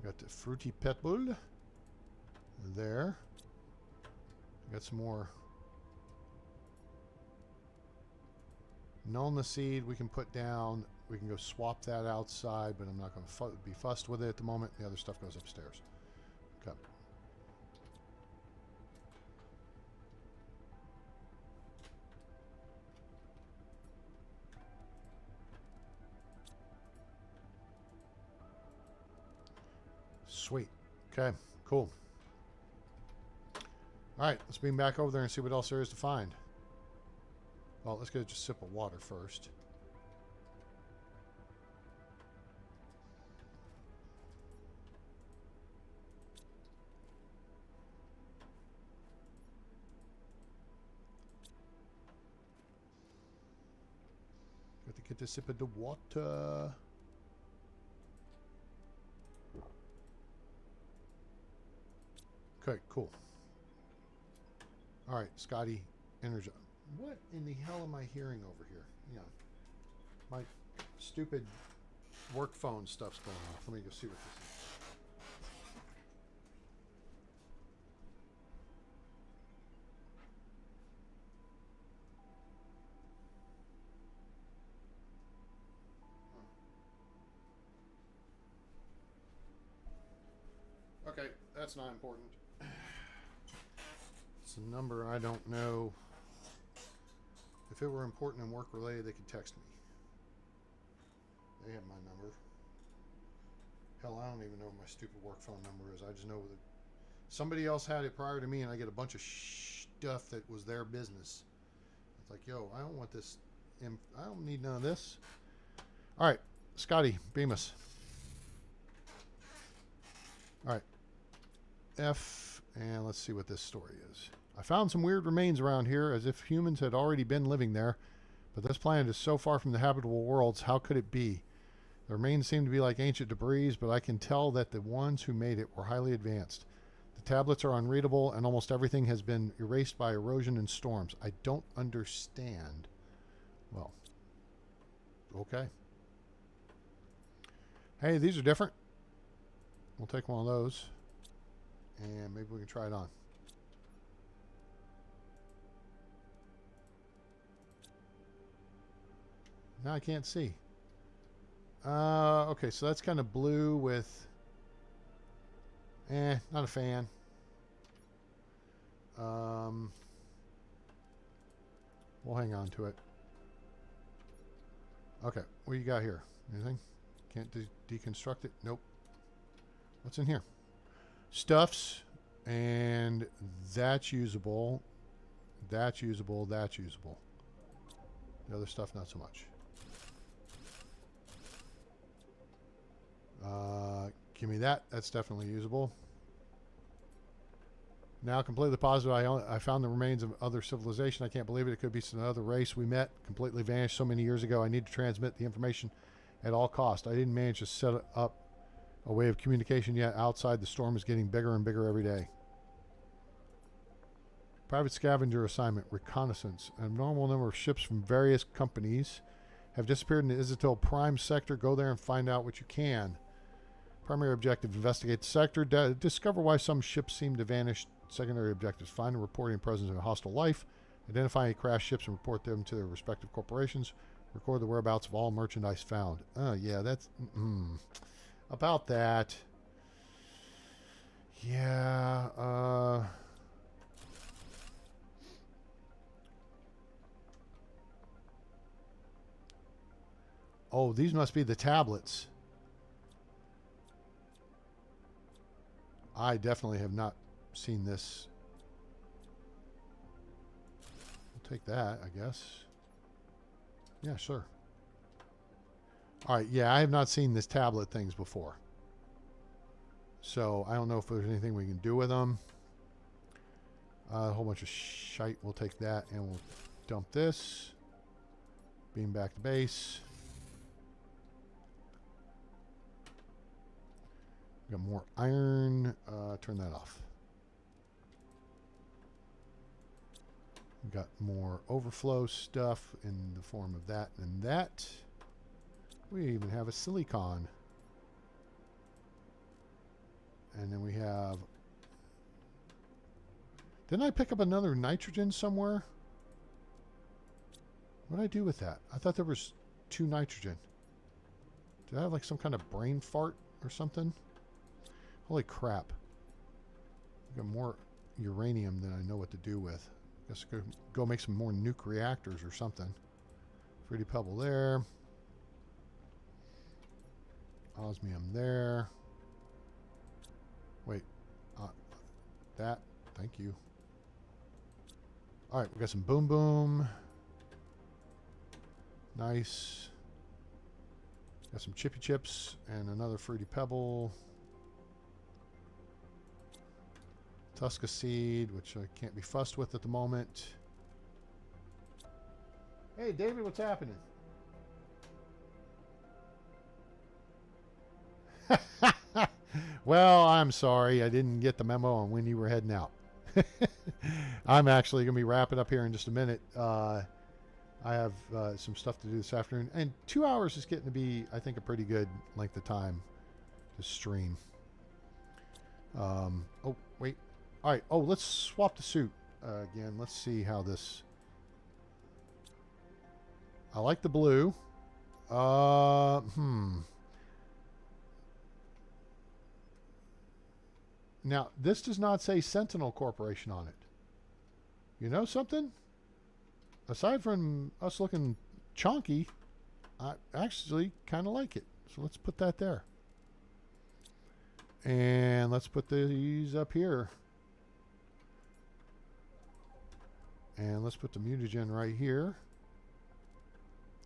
Got the fruity petal there. Got some more Nulna seed we can put down. We can go swap that outside, but I'm not going to be fussed with it at the moment. The other stuff goes upstairs. Okay. Sweet. Okay, cool. All right, let's beam back over there and see what else there is to find. Well, let's get just a sip of water first. Got to get a sip of the water. Okay, cool. All right, Scotty, energy. What in the hell am I hearing over here? Yeah, my stupid work phone stuff's going off. Let me go see what this is. Okay, that's not important. It's a number I don't know. If it were important and work related, they could text me. They have my number. Hell, I don't even know what my stupid work phone number is. I just know that somebody else had it prior to me, and I get a bunch of stuff that was their business. It's like, yo, I don't want this. I don't need none of this. All right, Scotty, beam us. All right. F, and let's see what this story is. I found some weird remains around here, as if humans had already been living there, but this planet is so far from the habitable worlds, how could it be? The remains seem to be like ancient debris, but I can tell that the ones who made it were highly advanced. The tablets are unreadable, and almost everything has been erased by erosion and storms. I don't understand. Well, okay. Hey, these are different. We'll take one of those, and maybe we can try it on. Now I can't see. Okay, so that's kind of blue with... not a fan. We'll hang on to it. Okay, what do you got here? Anything? Can't deconstruct it? Nope. What's in here? Stuffs, and that's usable. That's usable. That's usable. The other stuff, not so much. Give me that. That's definitely usable. Now completely positive I found the remains of other civilization. I can't believe it. It could be another race we met. Completely vanished so many years ago. I need to transmit the information at all costs. I didn't manage to set up a way of communication yet. Outside, the storm is getting bigger and bigger every day. Private scavenger assignment. Reconnaissance. An abnormal number of ships from various companies have disappeared in the Izatil Prime sector. Go there and find out what you can. Primary objective, investigate the sector. Discover why some ships seem to vanish. Secondary objectives, find and report any presence of hostile life. Identify any crashed ships and report them to their respective corporations. Record the whereabouts of all merchandise found. Yeah, that's... about that. Yeah. Oh, these must be the tablets. I definitely have not seen this. I'll take that, I guess. Yeah, sure. All right, yeah, I have not seen this tablet things before. So I don't know if there's anything we can do with them. A whole bunch of shite. We'll take that and we'll dump this. Beam back to base. Got more iron. Turn that off. Got more overflow stuff in the form of that and that. We even have a silicon. And then we have... Didn't I pick up another nitrogen somewhere? What did I do with that? I thought there was 2 nitrogen. Did I have like some kind of brain fart or something? Holy crap. I got more uranium than I know what to do with. Guess go make some more nuke reactors or something. Fruity pebble there. Osmium there. Wait. That. Thank you. Alright, we got some boom boom. Nice. Got some chippy chips and another fruity pebble. Tusca seed, which I can't be fussed with at the moment. Hey, David, what's happening? Well, I'm sorry. I didn't get the memo on when you were heading out. I'm actually going to be wrapping up here in just a minute. I have some stuff to do this afternoon. And 2 hours is getting to be, I think, a pretty good length of time to stream. Oh, wait. All right. Oh, let's swap the suit again. Let's see how this... I like the blue. Now, this does not say Sentinel Corporation on it. You know something? Aside from us looking chonky, I actually kind of like it. So let's put that there. And let's put these up here. And let's put the mutagen right here.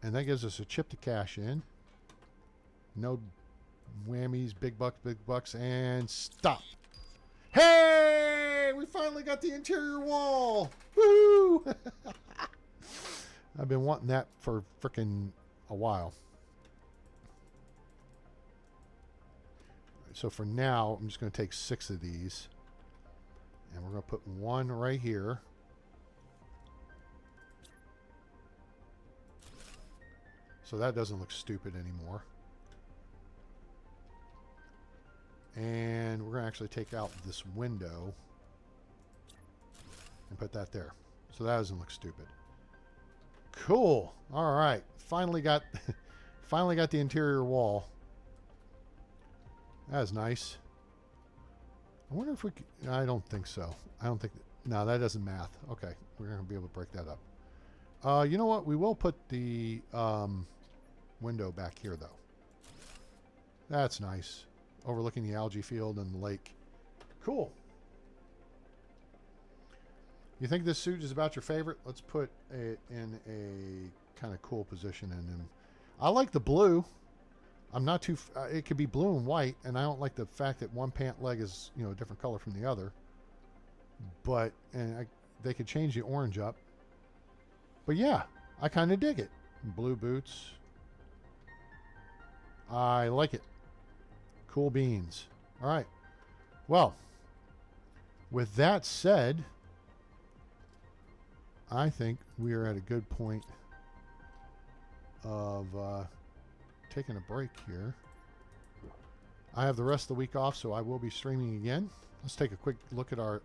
And that gives us a chip to cash in. No whammies, big bucks, and stop. Hey! We finally got the interior wall! Woo! I've been wanting that for frickin' a while. So for now, I'm just going to take 6 of these. And we're going to put one right here. So that doesn't look stupid anymore. And we're going to actually take out this window and put that there. So that doesn't look stupid. Cool. All right. Finally got the interior wall. That is nice. I wonder if we could, I don't think so. I don't think no, that doesn't math. Okay. We're going to be able to break that up. You know what? We will put the window back here though. That's nice. Overlooking the algae field and the lake. Cool. You think this suit is about your favorite? Let's put it in a kind of cool position in him. I like the blue. I'm not too... it could be blue and white, and I don't like the fact that one pant leg is, you know, a different color from the other. But, they could change the orange up. But yeah, I kind of dig it. Blue boots. I like it. Cool beans. All right. Well, with that said, I think we are at a good point of taking a break here. I have the rest of the week off, so I will be streaming again. Let's take a quick look at our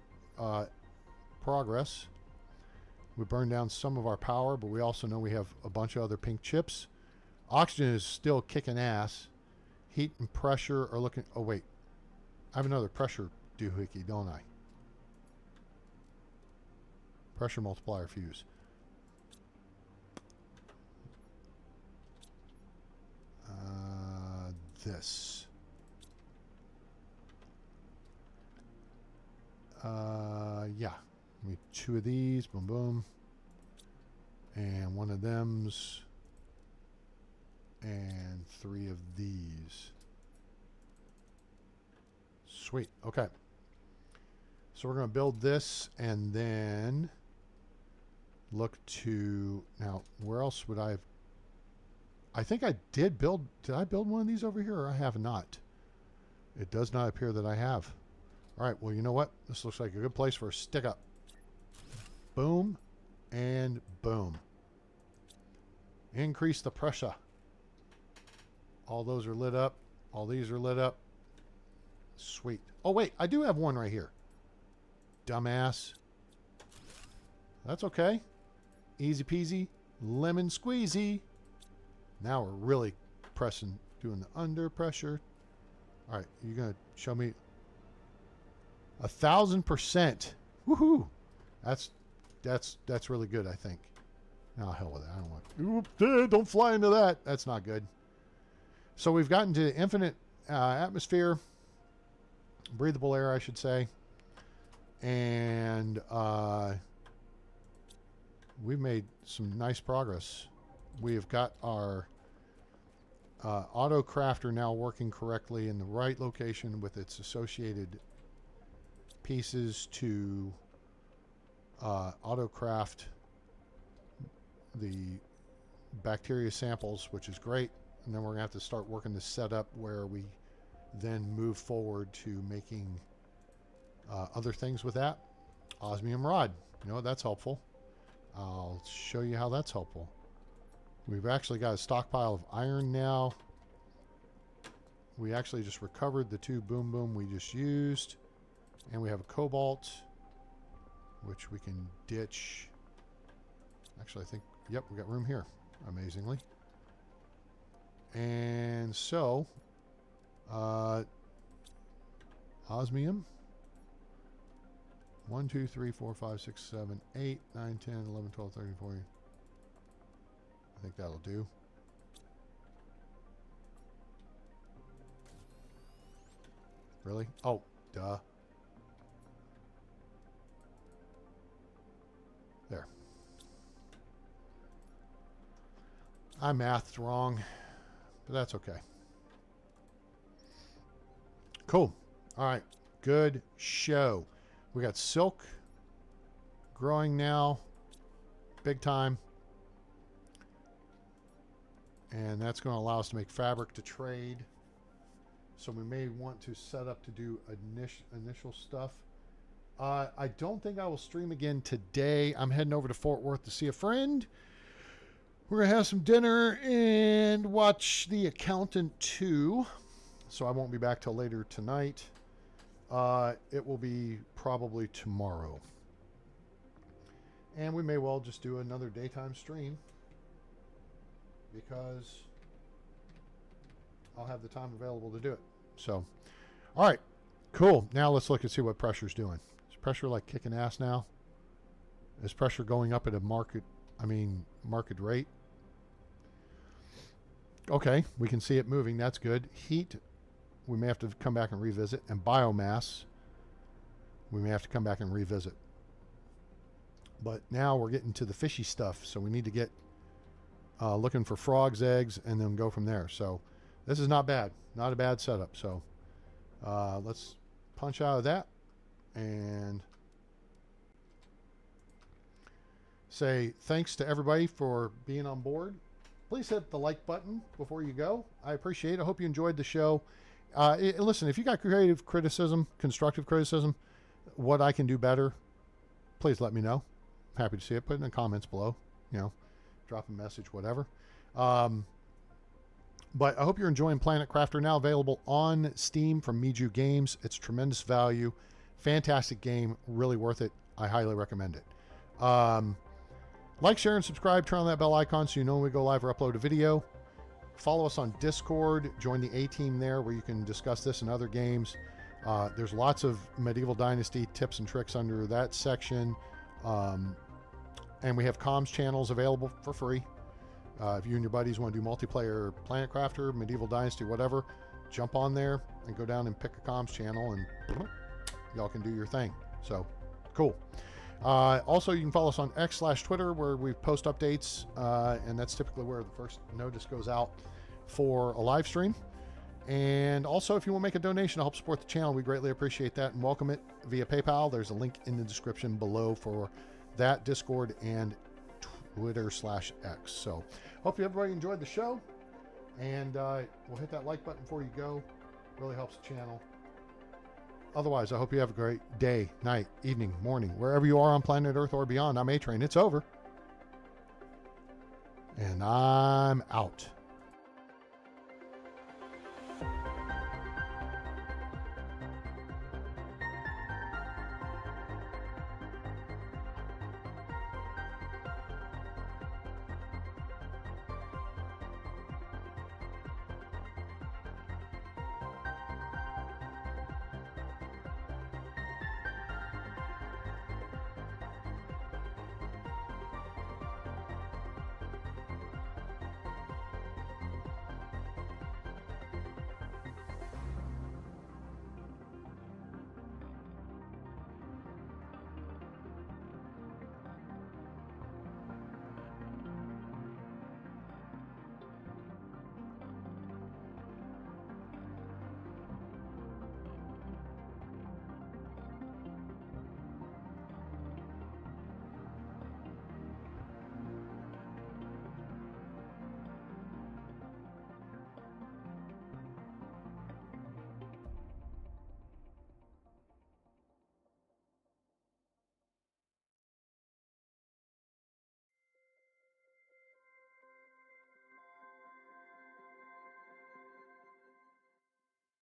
progress. We burned down some of our power, but we also know we have a bunch of other pink chips. Oxygen is still kicking ass. Heat and pressure are looking... Oh, wait. I have another pressure doohickey, don't I? Pressure multiplier fuse. This. Yeah. Give me 2 of these. Boom, boom. And 1 of them's. And 3 of these. Sweet. Okay. So we're going to build this and then look to... Now, where else would I have... I think I did build... Did I build one of these over here, or I have not? It does not appear that I have. All right, well, you know what? This looks like a good place for a stick up. Boom and boom. Increase the pressure. All those are lit up. All these are lit up. Sweet. Oh, wait, I do have one right here. Dumbass. That's okay. Easy peasy. Lemon squeezy. Now we're really pressing, doing the under pressure. All right, you're going to show me 1,000%. Woohoo! That's really good, I think. No, hell with it. I don't want. Don't fly into that. That's not good. So we've gotten to infinite atmosphere, breathable air, I should say, and we've made some nice progress. We have got our auto crafter now working correctly in the right location with its associated pieces to auto craft the bacteria samples, which is great. And then we're gonna have to start working this setup where we then move forward to making other things with that. Osmium rod, you know, that's helpful. I'll show you how that's helpful. We've actually got a stockpile of iron now. We actually just recovered the 2 boom boom we just used. And we have a cobalt, which we can ditch. Actually, I think, yep, we got room here, amazingly. And so, osmium. 1, 2, 3, 4, 5, 6, 7, 8, 9, 10, 11, 12, 13, 14. I think that'll do. Really? Oh, duh. There. I mathed wrong, but that's okay. Cool. All right. Good show. We got silk growing now, big time. And that's going to allow us to make fabric to trade. So we may want to set up to do initial stuff. I don't think I will stream again today. I'm heading over to Fort Worth to see a friend. We're going to have some dinner and watch The Accountant 2. So I won't be back till later tonight. It will be probably tomorrow. And we may well just do another daytime stream, because I'll have the time available to do it. So, all right, cool. Now let's look and see what pressure's doing. Is pressure like kicking ass now? Is pressure going up at a market rate? Okay, we can see it moving. That's good. Heat, we may have to come back and revisit. And biomass, we may have to come back and revisit. But now we're getting to the fishy stuff, so we need to get looking for frogs' eggs and then go from there. So this is not bad. Not a bad setup. So let's punch out of that and say thanks to everybody for being on board. Please hit the like button before you go. I appreciate it. I hope you enjoyed the show. Listen, if you got creative criticism, constructive criticism, what I can do better, please let me know. I'm happy to see it. Put it in the comments below. You know, drop a message, whatever. But I hope you're enjoying Planet Crafter, now available on Steam from Miju Games. It's tremendous value. Fantastic game. Really worth it. I highly recommend it. Like, share, and subscribe. Turn on that bell icon so you know when we go live or upload a video. Follow us on Discord. Join the A-Team there where you can discuss this and other games. There's lots of Medieval Dynasty tips and tricks under that section. And we have comms channels available for free. If you and your buddies want to do multiplayer Planet Crafter, Medieval Dynasty, whatever, jump on there and go down and pick a comms channel, and y'all can do your thing. So cool. Also, you can follow us on X/Twitter, where we post updates, and that's typically where the first notice goes out for a live stream. And also, if you want to make a donation to help support the channel, we greatly appreciate that and welcome it via PayPal. There's a link in the description below for that, Discord, and Twitter/X. So hope everybody enjoyed the show, and we'll hit that like button before you go. Really helps the channel. Otherwise, I hope you have a great day, night, evening, morning, wherever you are on planet Earth or beyond. I'm A-Train. It's over. And I'm out.